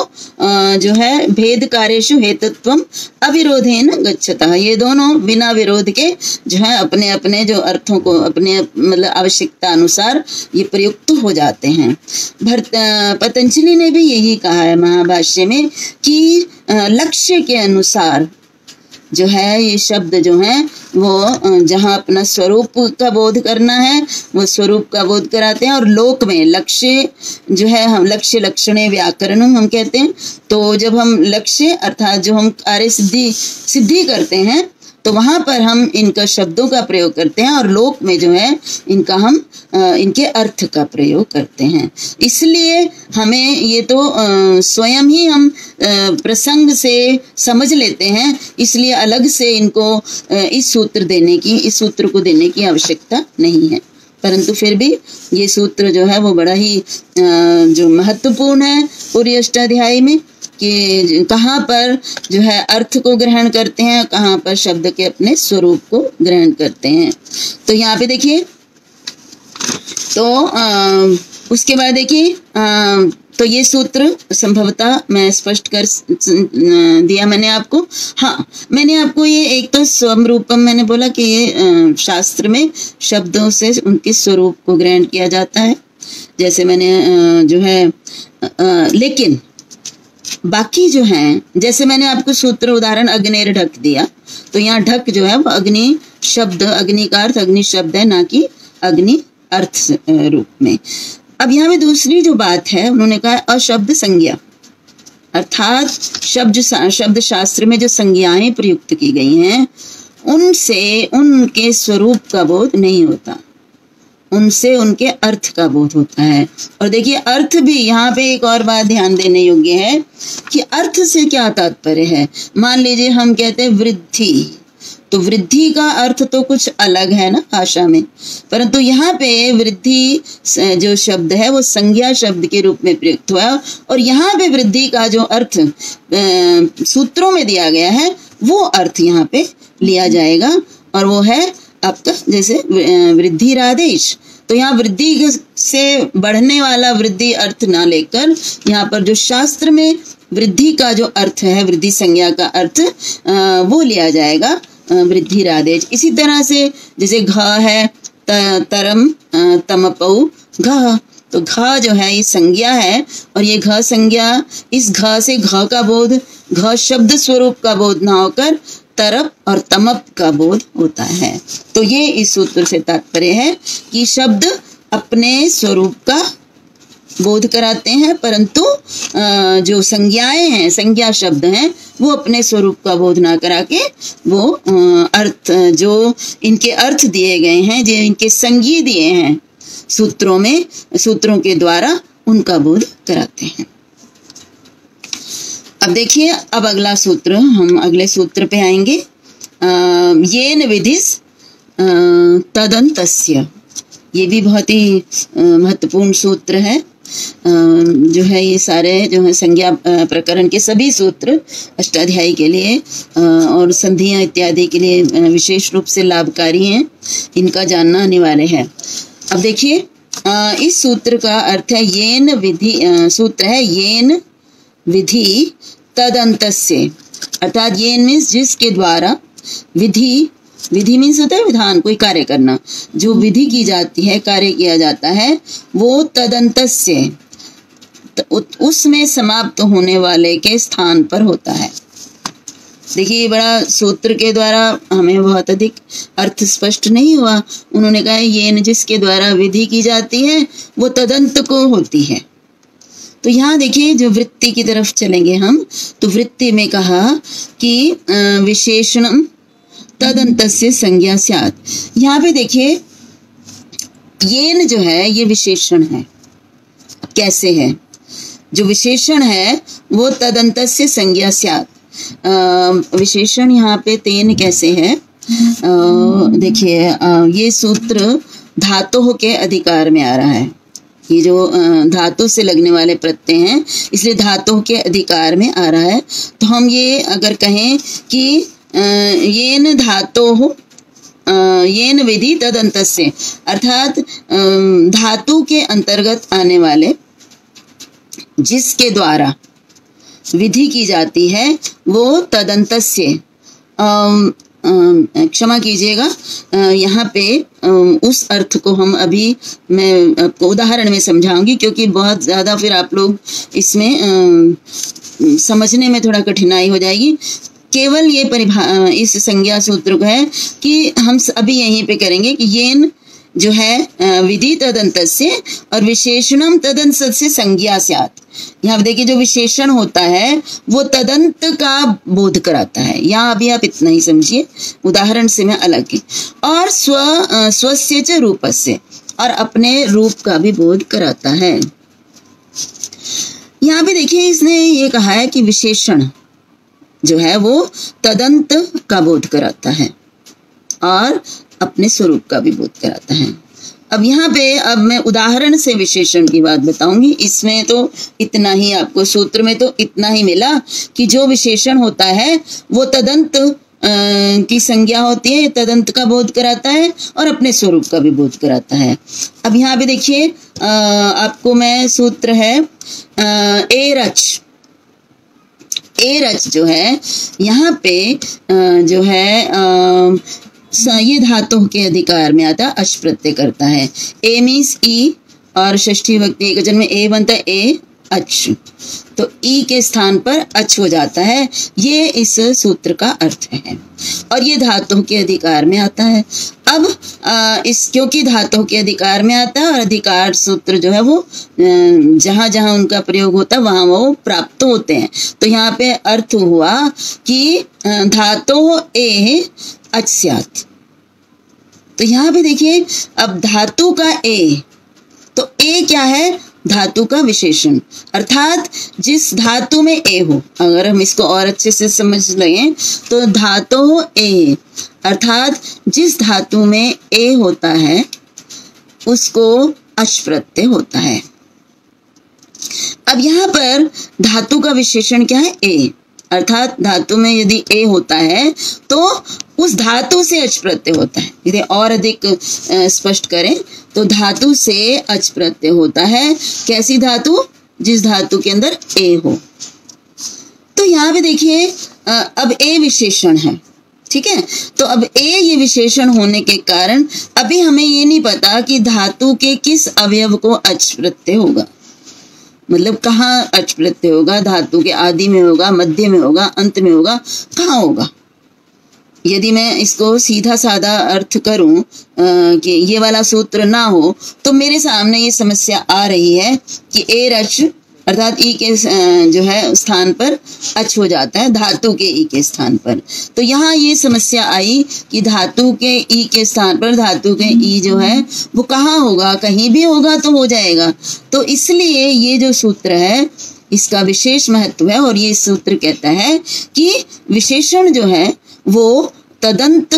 जो है भेद कार्येषु हेतुत्वम अविरोधेन गच्छतः, ये दोनों बिना विरोध के जो है अपने अपने जो अर्थों को अपने मतलब आवश्यकता अनुसार ये प्रयुक्त हो जाते हैं। पतंजलि ने भी यही कहा है महाभाष्य में कि लक्ष्य के अनुसार जो है ये शब्द जो हैं वो जहाँ अपना स्वरूप का बोध करना है वो स्वरूप का बोध कराते हैं, और लोक में लक्ष्य जो है, हम लक्ष्य लक्षणे व्याकरणम हम कहते हैं, तो जब हम लक्ष्य अर्थात जो हम कार्य सिद्धि करते हैं तो वहां पर हम इनका शब्दों का प्रयोग करते हैं, और लोक में जो है इनका हम इनके अर्थ का प्रयोग करते हैं। इसलिए हमें ये तो स्वयं ही हम प्रसंग से समझ लेते हैं, इसलिए अलग से इनको इस सूत्र को देने की आवश्यकता नहीं है। परंतु फिर भी ये सूत्र जो है वो बड़ा ही जो महत्वपूर्ण है पूरी अष्टाध्यायी में, कि कहाँ पर जो है अर्थ को ग्रहण करते हैं, कहाँ पर शब्द के अपने स्वरूप को ग्रहण करते हैं। तो यहाँ पे देखिए, तो उसके बाद देखिए, तो ये सूत्र संभवतः मैं स्पष्ट कर दिया मैंने आपको। हाँ, मैंने आपको ये एक तो स्वरूपम मैंने बोला कि ये शास्त्र में शब्दों से उनके स्वरूप को ग्रहण किया जाता है, जैसे मैंने जो है लेकिन बाकी जो हैं, जैसे मैंने आपको सूत्र उदाहरण अग्निर ढक दिया, तो यहाँ ढक जो है वो अग्नि शब्द, अग्नि का अर्थ अग्नि शब्द है, ना कि अग्नि अर्थ रूप में। अब यहाँ पे दूसरी जो बात है, उन्होंने कहा अशब्द संज्ञा, अर्थात शब्द शास्त्र में जो संज्ञाएं प्रयुक्त की गई हैं उनसे उनके स्वरूप का बोध नहीं होता, उनसे उनके अर्थ का बोध होता है। और देखिए, अर्थ भी यहाँ पे एक और बात ध्यान देने योग्य है कि अर्थ से क्या तात्पर्य है। मान लीजिए हम कहते हैं वृद्धि, तो वृद्धि का अर्थ तो कुछ अलग है ना भाषा में, परंतु यहाँ पे वृद्धि जो शब्द है वो संज्ञा शब्द के रूप में प्रयुक्त हुआ है, और यहाँ पे वृद्धि का जो अर्थ सूत्रों में दिया गया है वो अर्थ यहाँ पे लिया जाएगा, और वो है आपका जैसे वृद्धिरादेश। तो यहाँ वृद्धि से बढ़ने वाला वृद्धि अर्थ ना लेकर यहाँ पर जो शास्त्र में वृद्धि का जो अर्थ है, वृद्धि संज्ञा का अर्थ वो लिया जाएगा वृद्धिरादेश। इसी तरह से जैसे घ है तरम तमपौ घ, तो घ जो है ये संज्ञा है, और ये घ संज्ञा, इस घ से घ का बोध, घ शब्द स्वरूप का बोध ना होकर तरप और तमप का बोध होता है। तो ये इस सूत्र से तात्पर्य है कि शब्द अपने स्वरूप का बोध कराते हैं, परंतु जो संज्ञाएं हैं, संज्ञा शब्द हैं, वो अपने स्वरूप का बोध ना करा के वो अर्थ जो इनके अर्थ दिए गए हैं, जो इनके संज्ञा दिए हैं सूत्रों में, सूत्रों के द्वारा उनका बोध कराते हैं। अब देखिए, अब अगला सूत्र, हम अगले सूत्र पे आएंगे। येन विधिस तदन्तस्य, ये भी बहुत ही महत्वपूर्ण सूत्र है। जो है ये सारे जो है संज्ञा प्रकरण के सभी सूत्र अष्टाध्यायी के लिए और संधियां इत्यादि के लिए विशेष रूप से लाभकारी हैं। इनका जानना अनिवार्य है। अब देखिए इस सूत्र का अर्थ है येन विधि, सूत्र है येन विधि तदंतस्य, अर्थात येन मीन्स जिसके द्वारा, विधि मीन्स होता है विधान, कोई कार्य करना, जो विधि की जाती है, कार्य किया जाता है, वो तदंतस्य उसमें समाप्त होने वाले के स्थान पर होता है। देखिए बड़ा सूत्र के द्वारा हमें बहुत अधिक अर्थ स्पष्ट नहीं हुआ। उन्होंने कहा ये जिसके द्वारा विधि की जाती है वो तदंत को होती है। तो यहाँ देखिए जो वृत्ति की तरफ चलेंगे हम, तो वृत्ति में कहा कि विशेषणम तदंतस्य संज्ञा स्यात्। यहाँ पे देखिए येन जो है ये विशेषण है। कैसे है? जो विशेषण है वो तदंतस्य संज्ञा स्यात्। विशेषण यहाँ पे तेन कैसे है? देखिए ये सूत्र धातु के अधिकार में आ रहा है। ये जो धातु से लगने वाले प्रत्यय हैं इसलिए धातु के अधिकार में आ रहा है। तो हम ये अगर कहें कि येन धातोः येन विधि तदंतस्य, अर्थात धातु के अंतर्गत आने वाले जिसके द्वारा विधि की जाती है वो तदंतस्य, क्षमा कीजिएगा, यहाँ पे उस अर्थ को हम अभी मैं आपको उदाहरण में समझाऊंगी, क्योंकि बहुत ज़्यादा फिर आप लोग इसमें समझने में थोड़ा कठिनाई हो जाएगी। केवल ये इस संज्ञा सूत्र को है कि हम अभी यहीं पे करेंगे कि येन जो है विधि तदंतस्य और विशेषणम तदंतस्य संज्ञा स्यात्। यहाँ देखिए जो विशेषण होता है वो तदंत का बोध कराता है। यहाँ अभी आप इतना ही समझिए, उदाहरण से मैं अलग की। और स्वस्य च रूपस्य, और अपने रूप का भी बोध कराता है। यहाँ पे देखिए इसने ये कहा है कि विशेषण जो है वो तदंत का बोध कराता है और अपने स्वरूप का भी बोध कराता है। अब यहाँ पे अब मैं उदाहरण से विशेषण की बात बताऊंगी। इसमें तो इतना ही, आपको सूत्र में तो इतना ही मिला कि जो विशेषण होता है वो तदंत की संज्ञा होती है, तदंत का बोध कराता है और अपने स्वरूप का भी बोध कराता है। अब यहाँ पे देखिए आपको मैं सूत्र है एरच जो है यहाँ पे जो है ये धातु के अधिकार में आता है, अच प्रत्यय करता है। ए मीन्स ई और षष्ठी विभक्ति एकवचन में ए बनता है ए अच, तो ई के स्थान पर अच हो जाता है। ये इस सूत्र का अर्थ है और ये धातु के अधिकार में आता है। अब क्योंकि धातु के अधिकार में आता है और अधिकार सूत्र जो है वो जहाँ जहाँ उनका प्रयोग होता है वहाँ वो प्राप्त होते हैं। तो यहाँ पे अर्थ हुआ कि धातु ए अच स्यात्। तो यहाँ पे देखिए अब धातु का ए, तो ए क्या है? धातु का विशेषण, अर्थात जिस धातु में ए हो। अगर हम इसको और अच्छे से समझ लें तो धातु ए अर्थात जिस धातु में ए होता है उसको अच प्रत्यय होता है। अब यहाँ पर धातु का विशेषण क्या है? ए, अर्थात धातु में यदि ए होता है तो उस धातु से अच प्रत्यय होता है। यदि और अधिक स्पष्ट करें तो धातु से अच प्रत्यय होता है। कैसी धातु? जिस धातु के अंदर ए हो। तो यहाँ पे देखिए अब ए विशेषण है, ठीक है। तो अब ए ये विशेषण होने के कारण अभी हमें ये नहीं पता कि धातु के किस अवयव को अच प्रत्यय होगा, मतलब कहाँ अच प्रत्यय होगा। धातु के आदि में होगा, मध्य में होगा, अंत में होगा, कहाँ होगा। यदि मैं इसको सीधा साधा अर्थ करूं कि ये वाला सूत्र ना हो तो मेरे सामने ये समस्या आ रही है कि ए रच अर्थात ई के जो है स्थान पर अच हो जाता है धातु के ई के स्थान पर। तो यहाँ ये समस्या आई कि धातु के ई के स्थान पर धातु के ई जो है वो कहाँ होगा, कहीं भी होगा तो हो जाएगा। तो इसलिए ये जो सूत्र है इसका विशेष महत्व है और ये सूत्र कहता है कि विशेषण जो है वो तदंत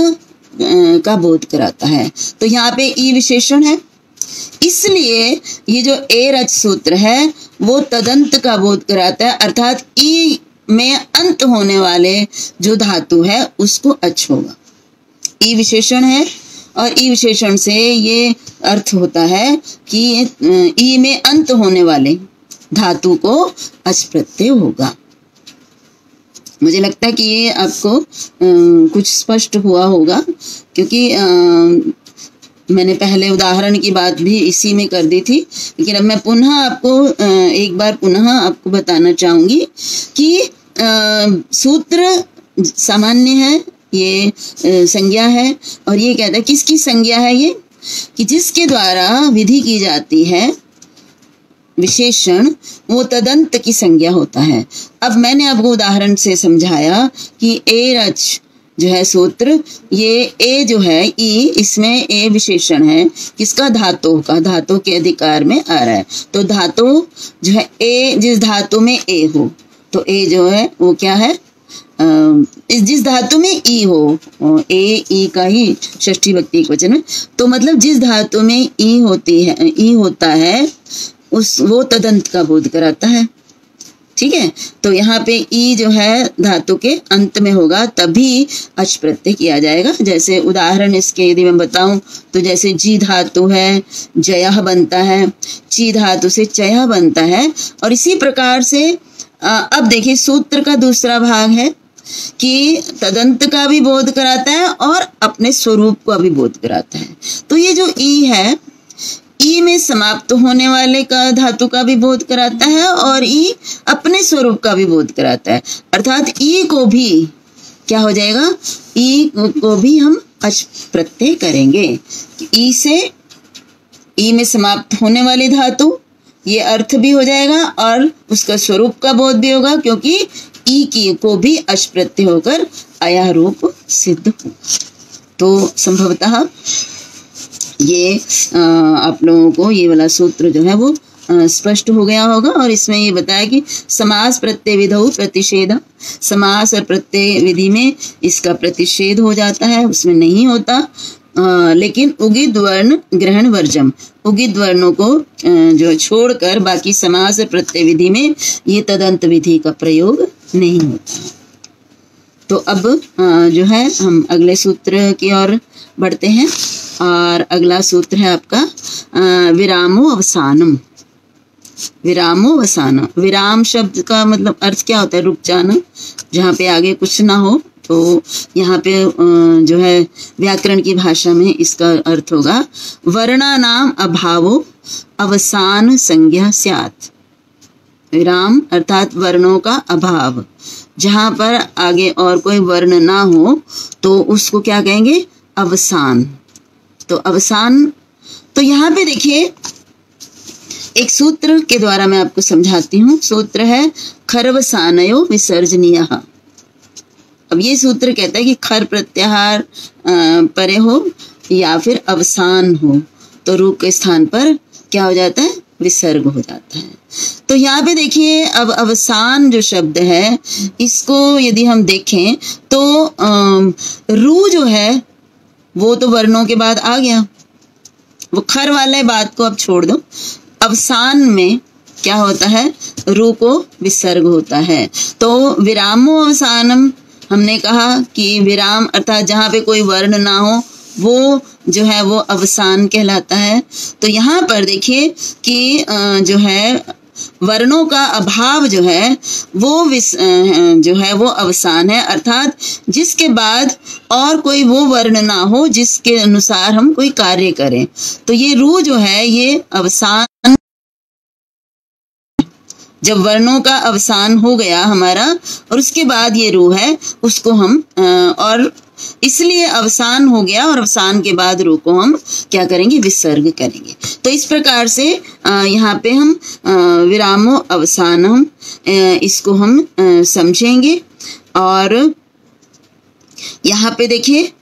का बोध कराता है। तो यहाँ पे ई विशेषण है, इसलिए ये जो ए रच सूत्र है वो तदंत का बोध कराता है, अर्थात ई में अंत होने वाले जो धातु है उसको अच होगा। ई विशेषण है और ई विशेषण से ये अर्थ होता है कि ई में अंत होने वाले धातु को अच प्रत्यय होगा। मुझे लगता है कि ये आपको कुछ स्पष्ट हुआ होगा, क्योंकि मैंने पहले उदाहरण की बात भी इसी में कर दी थी, लेकिन अब मैं पुनः आपको एक बार पुनः आपको बताना चाहूंगी कि सूत्र सामान्य है, ये संज्ञा है, और ये कहता है किसकी संज्ञा है ये, कि जिसके द्वारा विधि की जाती है विशेषण वो तदंत की संज्ञा होता है। अब मैंने आपको उदाहरण से समझाया कि ए रच जो है सूत्र, ये ए जो है ई, इसमें ए विशेषण है किसका, धातु का, धातु के अधिकार में आ रहा है। तो धातु जो है ए, जिस धातु में ए हो, तो ए जो है वो क्या है, जिस धातु में ई हो, ए ई का ही षष्ठी विभक्ति एकवचन में, तो मतलब जिस धातु में ई होती है, ई होता है, उस वो तदंत का बोध कराता है। ठीक है, तो यहाँ पे ई जो है धातु के अंत में होगा, तभी अच प्रत्यय किया जाएगा। जैसे उदाहरण इसके यदि मैं बताऊं तो जैसे जी धातु है जयः बनता है, ची धातु से चयः बनता है, और इसी प्रकार से अब देखिए सूत्र का दूसरा भाग है कि तदंत का भी बोध कराता है और अपने स्वरूप का भी बोध कराता है। तो ये जो ई है, ई में समाप्त होने वाले का धातु का भी बोध कराता है और ई अपने स्वरूप का भी बोध कराता है, अर्थात ई को भी क्या हो जाएगा, ई को भी हम अच प्रत्यय करेंगे। ई से ई में समाप्त होने वाली धातु, ये अर्थ भी हो जाएगा और उसका स्वरूप का बोध भी होगा, क्योंकि ई की को भी अच प्रत्यय होकर अया रूप सिद्ध हो। तो संभवतः ये आप लोगों को ये वाला सूत्र जो है वो स्पष्ट हो गया होगा। और इसमें ये बताया कि समास प्रत्यय विधौ प्रतिषेध, समास और प्रत्यय विधि में इसका प्रतिषेध हो जाता है, उसमें नहीं होता, लेकिन उगिद वर्ण ग्रहण वर्जम, उगिद वर्णों को जो छोड़कर बाकी समास और प्रत्यय विधि में ये तदंत विधि का प्रयोग नहीं होता। तो अब जो है हम अगले सूत्र की ओर बढ़ते हैं, और अगला सूत्र है आपका विरामो अवसानम। विरामो अवसानम, विराम शब्द का मतलब अर्थ क्या होता है, रुक जाना, जहाँ पे आगे कुछ ना हो। तो यहाँ पे जो है व्याकरण की भाषा में इसका अर्थ होगा वर्णानाम अभावो अवसान संज्ञा स्यात्। विराम अर्थात वर्णों का अभाव, जहाँ पर आगे और कोई वर्ण ना हो तो उसको क्या कहेंगे, अवसान। तो अवसान, तो यहाँ पे देखिए एक सूत्र के द्वारा मैं आपको समझाती हूँ। सूत्र है खरवसानयो विसर्जनीयः। अब ये सूत्र कहता है कि खर प्रत्याहार परे हो या फिर अवसान हो तो रू के स्थान पर क्या हो जाता है, विसर्ग हो जाता है। तो यहाँ पे देखिए अब अवसान जो शब्द है, इसको यदि हम देखें तो रू जो है वो तो वर्णों के बाद आ गया, वो खर वाले बात को अब छोड़ दो। अवसान में क्या होता है, रू को विसर्ग होता है। तो विरामो अवसानम, हमने कहा कि विराम अर्थात जहाँ पे कोई वर्ण ना हो वो जो है वो अवसान कहलाता है। तो यहाँ पर देखिए कि जो है वर्णों का अभाव जो है वो जो है वो अवसान है, अर्थात जिसके बाद और कोई वो वर्ण ना हो जिसके अनुसार हम कोई कार्य करें। तो ये रू जो है ये अवसान, जब वर्णों का अवसान हो गया हमारा और उसके बाद ये रू है उसको हम और इसलिए अवसान हो गया और अवसान के बाद रू को हम क्या करेंगे, विसर्ग करेंगे। तो इस प्रकार से यहाँ पे हम विरामो अवसानम इसको हम समझेंगे। और यहाँ पे देखिए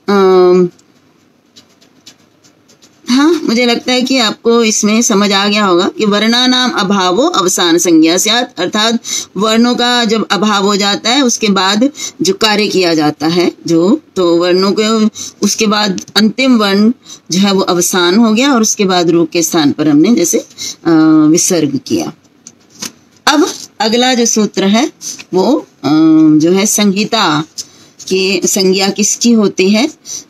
हाँ, मुझे लगता है कि आपको इसमें समझ आ गया होगा कि वर्णानाम अभावो अवसान संज्ञा स्यात्, अर्थात वर्णों का जब अभाव हो जाता है उसके बाद जो कार्य किया जाता है तो वर्णों के उसके बाद अंतिम वर्ण जो है वो अवसान हो गया और उसके बाद रूप के स्थान पर हमने जैसे विसर्ग किया। अब अगला जो सूत्र है वो जो है संहिता कि संज्ञा किसकी होती है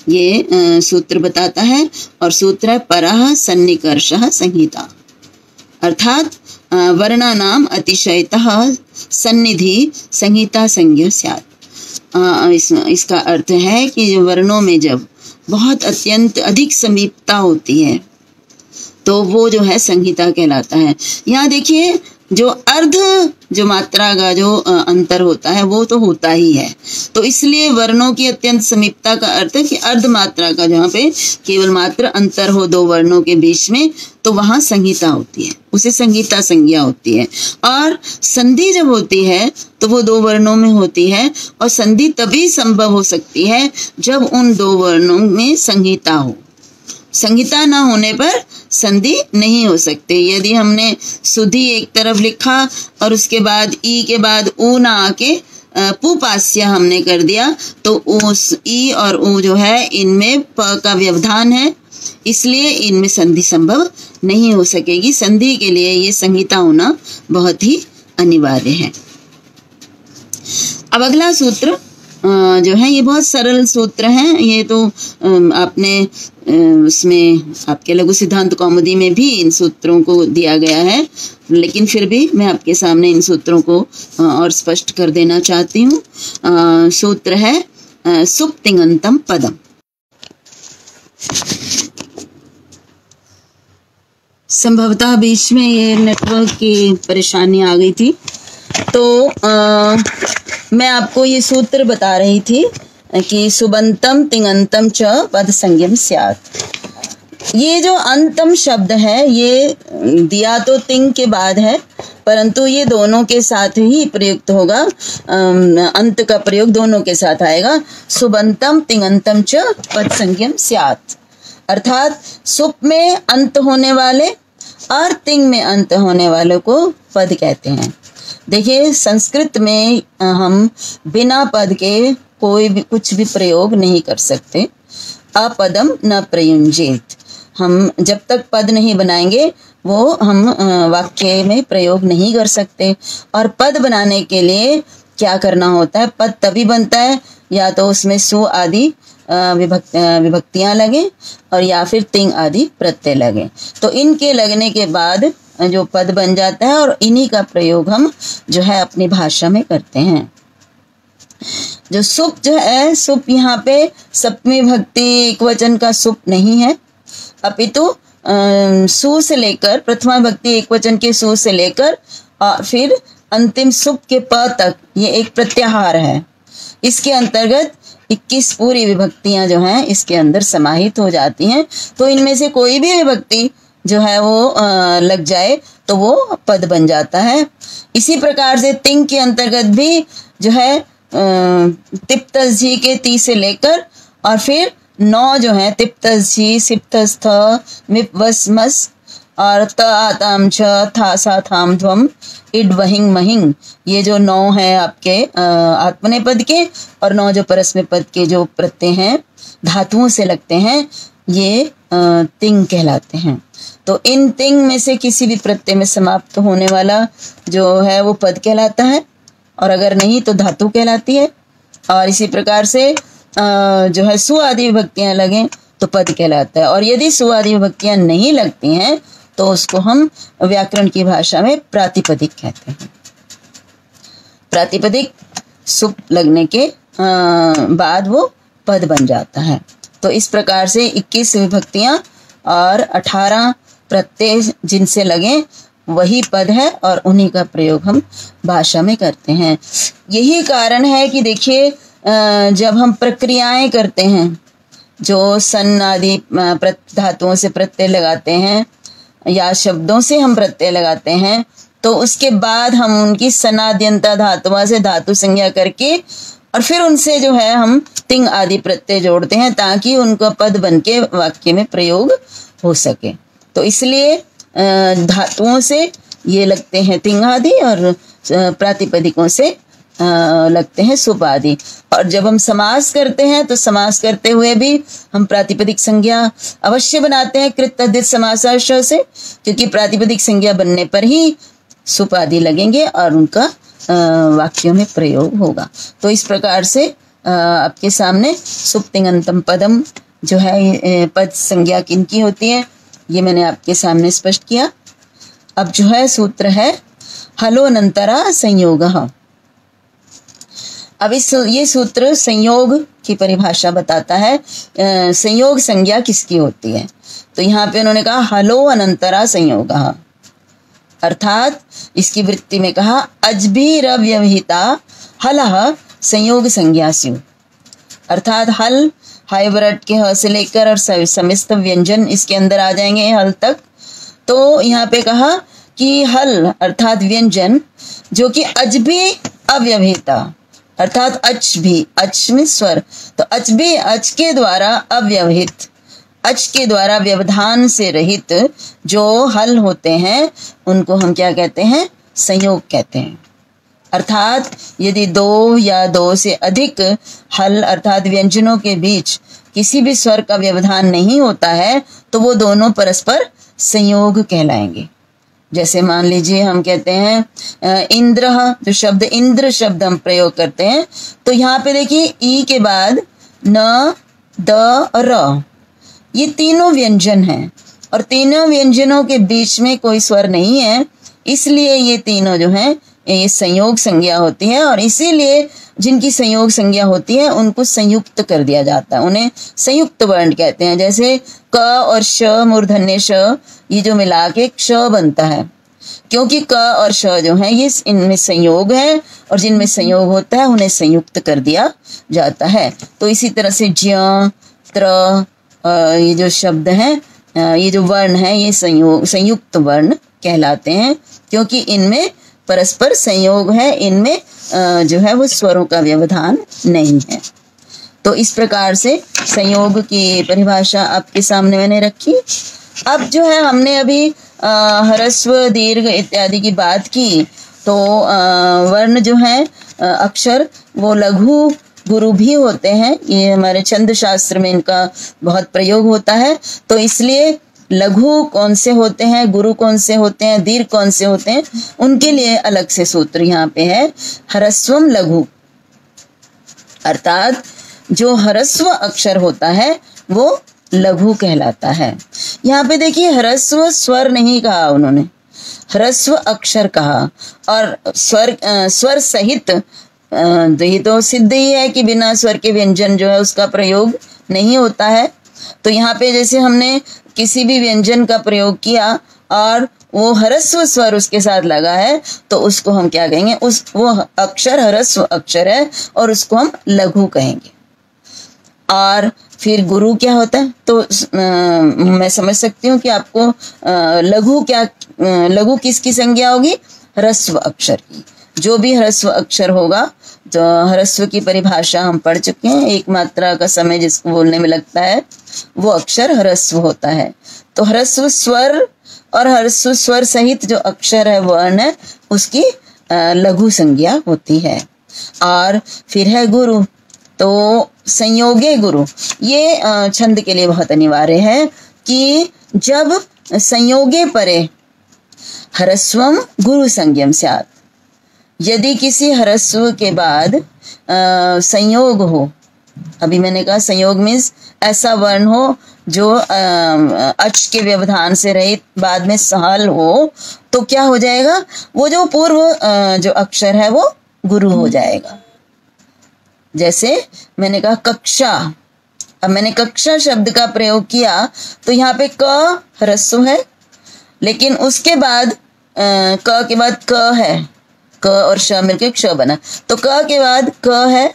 ये सूत्र बताता है, और सूत्र है परः सन्निकर्षः संहिता, अर्थात वर्णानाम अतिशयतः सन्निधि संहिता संज्ञा स्यात्। इसका अर्थ है कि वर्णों में जब बहुत अत्यंत अधिक समीपता होती है तो वो जो है संहिता कहलाता है। यहाँ देखिए जो अर्ध जो मात्रा का जो अंतर होता है वो तो होता ही है, तो इसलिए वर्णों की अत्यंत समीपता का अर्थ है कि अर्ध मात्रा का जहाँ पे केवल मात्र अंतर हो दो वर्णों के बीच में तो वहाँ संहिता होती है, उसे संहिता संज्ञा होती है। और संधि जब होती है तो वो दो वर्णों में होती है, और संधि तभी संभव हो सकती है जब उन दो वर्णों में संहिता हो। संहिता न होने पर संधि नहीं हो सकती। यदि हमने सुधि एक तरफ लिखा और उसके बाद ई के बाद ऊ ना आके पुपास्य हमने कर दिया तो उस ई और ऊ जो है इनमें प का व्यवधान है, इसलिए इनमें संधि संभव नहीं हो सकेगी। संधि के लिए ये संहिता होना बहुत ही अनिवार्य है। अब अगला सूत्र जो है ये बहुत सरल सूत्र हैं। ये तो आपने उसमें आपके लघु सिद्धांत कौमुदी में भी इन सूत्रों को दिया गया है, लेकिन फिर भी मैं आपके सामने इन सूत्रों को और स्पष्ट कर देना चाहती हूँ। सूत्र है सुप तिङन्तं पदम। संभवतः बीच में ये नेटवर्क की परेशानी आ गई थी, तो मैं आपको ये सूत्र बता रही थी कि सुबंतम तिङन्तं च पद संज्ञम स्यात्। ये जो अंतम शब्द है ये दिया तो तिंग के बाद है, परंतु ये दोनों के साथ ही प्रयुक्त होगा। अंत का प्रयोग दोनों के साथ आएगा। सुबंतम तिङन्तं च पद संज्ञम स्यात्, अर्थात सुप में अंत होने वाले और तिंग में अंत होने वालों को पद कहते हैं। देखिए संस्कृत में हम बिना पद के कोई भी कुछ भी प्रयोग नहीं कर सकते। अपदम न प्रयुंजेत, हम जब तक पद नहीं बनाएंगे वो हम वाक्य में प्रयोग नहीं कर सकते। और पद बनाने के लिए क्या करना होता है, पद तभी बनता है या तो उसमें सु आदि विभक्तियां लगे और या फिर तिंग आदि प्रत्यय लगे, तो इनके लगने के बाद जो पद बन जाता है और इन्हीं का प्रयोग हम जो है अपनी भाषा में करते हैं। जो सुप जो है, सुप यहाँ पे सप्तमी भक्ति एक वचन का सुप नहीं है, अपितु सु से लेकर प्रथमा भक्ति एक वचन के सु से लेकर और फिर अंतिम सुप के प तक ये एक प्रत्याहार है। इसके अंतर्गत 21 पूरी विभक्तियां जो हैं इसके अंदर समाहित हो जाती हैं, तो इनमें से कोई भी विभक्ति जो है वो लग जाए तो वो पद बन जाता है। इसी प्रकार से तिंग के अंतर्गत भी जो है तिप्तस झी के ती से लेकर और फिर 9 जो है तिप्तस झी सिप्तस्थ मिप वस मस और त आताम छ था सा थाम ध्वम इड वहिंग महिंग, ये जो 9 है आपके आत्मनेपद के और 9 जो परस्मै पद के जो प्रत्यय हैं धातुओं से लगते हैं ये तिंग कहलाते हैं। तो इन तिंग में से किसी भी प्रत्यय में समाप्त होने वाला जो है वो पद कहलाता है, और अगर नहीं तो धातु कहलाती है। और इसी प्रकार से जो है सु आदि विभक्तियां लगें तो पद कहलाता है, और यदि सु आदि विभक्तियां नहीं लगती हैं तो उसको हम व्याकरण की भाषा में प्रातिपदिक कहते हैं। प्रातिपदिक सुप लगने के बाद वो पद बन जाता है। तो इस प्रकार से 21 विभक्तियां और 18 प्रत्यय जिनसे लगे वही पद है और उन्हीं का प्रयोग हम भाषा में करते हैं। यही कारण है कि देखिए जब हम प्रक्रियाएं करते हैं, जो सन आदि धातुओं से प्रत्यय लगाते हैं या शब्दों से हम प्रत्यय लगाते हैं, तो उसके बाद हम उनकी सनाद्यंता धातुआ से धातु संज्ञा करके और फिर उनसे जो है हम तिंग आदि प्रत्यय जोड़ते हैं ताकि उनका पद बन के वाक्य में प्रयोग हो सके। तो इसलिए धातुओं से ये लगते हैं तिंग आदि और प्रातिपदिकों से लगते हैं सुप आदि। और जब हम समास करते हैं तो समास करते हुए भी हम प्रातिपदिक संज्ञा अवश्य बनाते हैं कृत तद्धित समासार्थ से, क्योंकि प्रातिपदिक संज्ञा बनने पर ही सुप आदि लगेंगे और उनका वाक्यों में प्रयोग होगा। तो इस प्रकार से आपके सामने सुप्तिंगंतम पदम जो है पद संज्ञा किनकी होती है ये मैंने आपके सामने स्पष्ट किया। अब जो है सूत्र है हलोनंतरा संयोगः। अब ये सूत्र संयोग की परिभाषा बताता है, संयोग संज्ञा किसकी होती है। तो यहाँ पे उन्होंने कहा हलो अनंतरा संयोगः, अर्थात इसकी वृत्ति में कहा अजभिरव्यवहिता हलः संयोग संज्ञा स्यु, अर्थात हल हाइब्रिड के ह से लेकर और समस्त व्यंजन इसके अंदर आ जाएंगे हल तक। तो यहाँ पे कहा कि हल अर्थात व्यंजन जो कि अजभी अव्यवहिता, अर्थात अच भी, अच में स्वर, तो अच भी अच के द्वारा अव्यवहित, अच के द्वारा व्यवधान से रहित जो हल होते हैं उनको हम क्या कहते हैं, संयोग कहते हैं। अर्थात यदि दो या दो से अधिक हल अर्थात व्यंजनों के बीच किसी भी स्वर का व्यवधान नहीं होता है तो वो दोनों परस्पर संयोग कहलाएंगे। जैसे मान लीजिए हम कहते हैं इंद्र, जो शब्द इंद्र शब्द हम प्रयोग करते हैं, तो यहाँ पे देखिए ई के बाद न, द और र, ये तीनों व्यंजन हैं और तीनों व्यंजनों के बीच में कोई स्वर नहीं है, इसलिए ये तीनों जो हैं ये संयोग संज्ञा होती है। और इसीलिए जिनकी संयोग संज्ञा होती है उनको संयुक्त कर दिया जाता है, उन्हें संयुक्त वर्ण कहते हैं। जैसे क और श, मूर्धन्य श, ये जो मिला के क्ष बनता है, क्योंकि क और श जो है ये इनमें संयोग है और जिनमें संयोग होता है उन्हें संयुक्त कर दिया जाता है। तो इसी तरह से ज्य, त्र, ये जो शब्द हैं, ये जो वर्ण है ये संयुक्त वर्ण कहलाते हैं, क्योंकि इनमें परस्पर संयोग है, इनमें जो है वो स्वरों का व्यवधान नहीं है। तो इस प्रकार से संयोग की परिभाषा आपके सामने मैंने रखी। अब जो है हमने अभी ह्रस्व दीर्घ इत्यादि की बात की, तो वर्ण जो है अक्षर वो लघु गुरु भी होते हैं, ये हमारे छंद शास्त्र में इनका बहुत प्रयोग होता है। तो इसलिए लघु कौन से होते हैं, गुरु कौन से होते हैं, दीर्घ कौन से होते हैं, उनके लिए अलग से सूत्र यहाँ पे है। ह्रस्वम लघु, अर्थात जो ह्रस्व अक्षर होता है वो लघु कहलाता है। यहाँ पे देखिए ह्रस्व स्वर नहीं कहा उन्होंने, ह्रस्व अक्षर कहा। और स्वर सहित तो ये तो सिद्ध ही है कि बिना स्वर के व्यंजन जो है उसका प्रयोग नहीं होता है। तो यहाँ पे जैसे हमने किसी भी व्यंजन का प्रयोग किया और वो ह्रस्व स्वर उसके साथ लगा है तो उसको हम क्या कहेंगे, वो अक्षर ह्रस्व अक्षर है और उसको हम लघु कहेंगे। और फिर गुरु क्या होता है, तो मैं समझ सकती हूँ कि आपको लघु किसकी संज्ञा होगी, ह्रस्व अक्षर की। जो भी ह्रस्व अक्षर होगा, तो ह्रस्व की परिभाषा हम पढ़ चुके हैं, एक मात्रा का समय जिसको बोलने में लगता है वो अक्षर ह्रस्व होता है। तो ह्रस्व स्वर और ह्रस्व स्वर सहित जो अक्षर है वर्ण है उसकी लघु संज्ञा होती है। और फिर है गुरु, तो संयोगे गुरु, ये छंद के लिए बहुत अनिवार्य है कि जब संयोगे परे ह्रस्वम गुरु संज्ञम स्यात्, यदि किसी ह्रस्व के बाद संयोग हो, अभी मैंने कहा संयोग मीन्स ऐसा वर्ण हो जो अच के व्यवधान से रहित बाद में सहल हो, तो क्या हो जाएगा, वो जो पूर्व जो अक्षर है वो गुरु हो जाएगा। जैसे मैंने कहा कक्षा, अब मैंने कक्षा शब्द का प्रयोग किया तो यहाँ पे क ह्रस्व है, लेकिन उसके बाद क के बाद क है, क और श मिलकर क्ष बना, तो क के बाद क है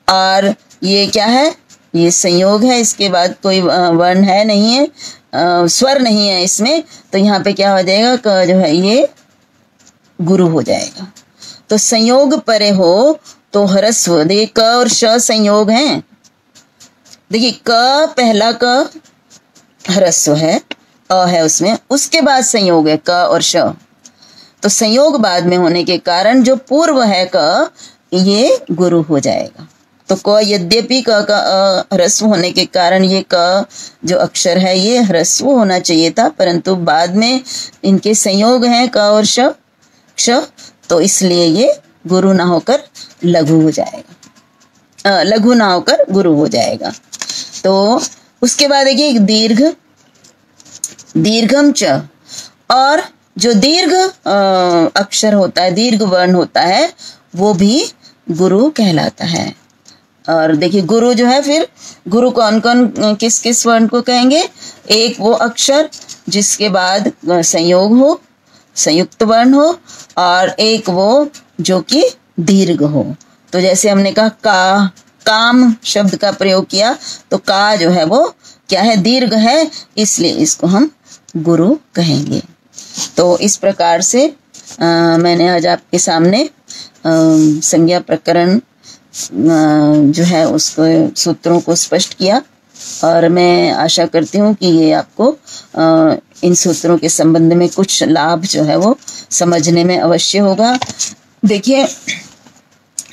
और ये क्या है, ये संयोग है, इसके बाद कोई वर्ण है नहीं है, स्वर नहीं है इसमें, तो यहाँ पे क्या हो जाएगा, क जो है ये गुरु हो जाएगा। तो संयोग परे हो तो ह्रस्व, देखिए क और श संयोग हैं, देखिए क पहला क ह्रस्व है, अ है उसमें, उसके बाद संयोग है क और श। तो संयोग बाद में होने के कारण जो पूर्व है क, ये गुरु हो जाएगा। तो क यद्यपि क का ह्रस्व होने के कारण ये क जो अक्षर है ये ह्रस्व होना चाहिए था, परंतु बाद में इनके संयोग हैं क और श, क्ष, तो इसलिए ये गुरु ना होकर लघु हो जाएगा, लघु ना होकर गुरु हो जाएगा। तो उसके बाद देखिए दीर्घ, दीर्घम च, और जो दीर्घ अक्षर होता है, दीर्घ वर्ण होता है, वो भी गुरु कहलाता है। और देखिए गुरु जो है, फिर गुरु कौन कौन किस किस वर्ण को कहेंगे? एक वो अक्षर जिसके बाद संयोग हो, संयुक्त वर्ण हो, और एक वो जो कि दीर्घ हो। तो जैसे हमने कहा का, काम शब्द का प्रयोग किया, तो का जो है वो क्या है? दीर्घ है, इसलिए इसको हम गुरु कहेंगे। तो इस प्रकार से मैंने आज आपके सामने संज्ञा प्रकरण जो है उसको सूत्रों को स्पष्ट किया, और मैं आशा करती हूँ कि ये आपको इन सूत्रों के संबंध में कुछ लाभ जो है वो समझने में अवश्य होगा। देखिए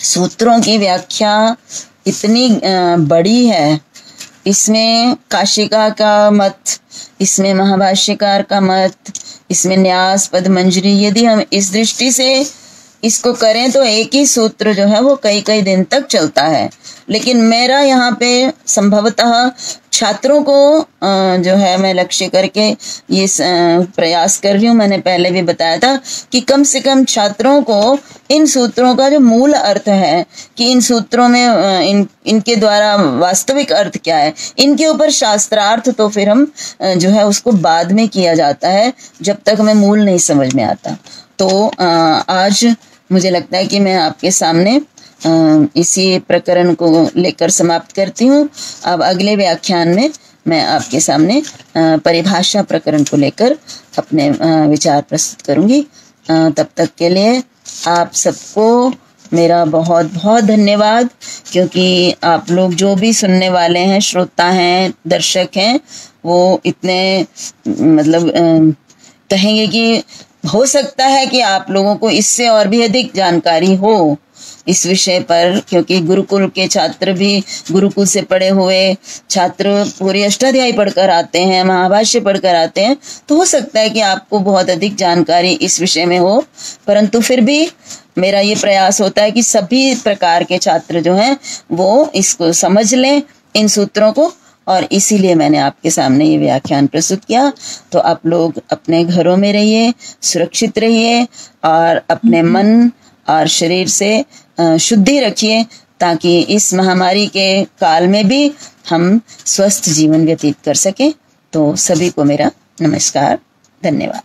सूत्रों की व्याख्या इतनी बड़ी है, इसमें काशिका का मत, इसमें महाभाष्यकार का मत, इसमें न्यास, पद, मंजरी, यदि हम इस दृष्टि से इसको करें तो एक ही सूत्र जो है वो कई कई दिन तक चलता है। लेकिन मेरा यहाँ पे संभवतः छात्रों को जो है मैं लक्ष्य करके ये प्रयास कर रही हूँ। मैंने पहले भी बताया था कि कम से कम छात्रों को इन सूत्रों का जो मूल अर्थ है कि इन सूत्रों में इनके द्वारा वास्तविक अर्थ क्या है, इनके ऊपर शास्त्रार्थ तो फिर हम जो है उसको बाद में किया जाता है, जब तक हमें मूल नहीं समझ में आता। तो आज मुझे लगता है कि मैं आपके सामने इसी प्रकरण को लेकर समाप्त करती हूँ। अब अगले व्याख्यान में मैं आपके सामने परिभाषा प्रकरण को लेकर अपने विचार प्रस्तुत करूँगी। तब तक के लिए आप सबको मेरा बहुत बहुत धन्यवाद, क्योंकि आप लोग जो भी सुनने वाले हैं, श्रोता हैं, दर्शक हैं, वो इतने मतलब कहेंगे कि हो सकता है कि आप लोगों को इससे और भी अधिक जानकारी हो इस विषय पर, क्योंकि गुरुकुल के छात्र भी, गुरुकुल से पढ़े हुए छात्र पूरी अष्टाध्यायी पढ़कर आते हैं, महाभाष्य पढ़कर आते हैं, तो हो सकता है कि आपको बहुत अधिक जानकारी इस विषय में हो। परंतु फिर भी मेरा ये प्रयास होता है कि सभी प्रकार के छात्र जो हैं वो इसको समझ लें, इन सूत्रों को, और इसीलिए मैंने आपके सामने ये व्याख्यान प्रस्तुत किया। तो आप लोग अपने घरों में रहिए, सुरक्षित रहिए, और अपने मन और शरीर से शुद्धि रखिए, ताकि इस महामारी के काल में भी हम स्वस्थ जीवन व्यतीत कर सकें। तो सभी को मेरा नमस्कार, धन्यवाद।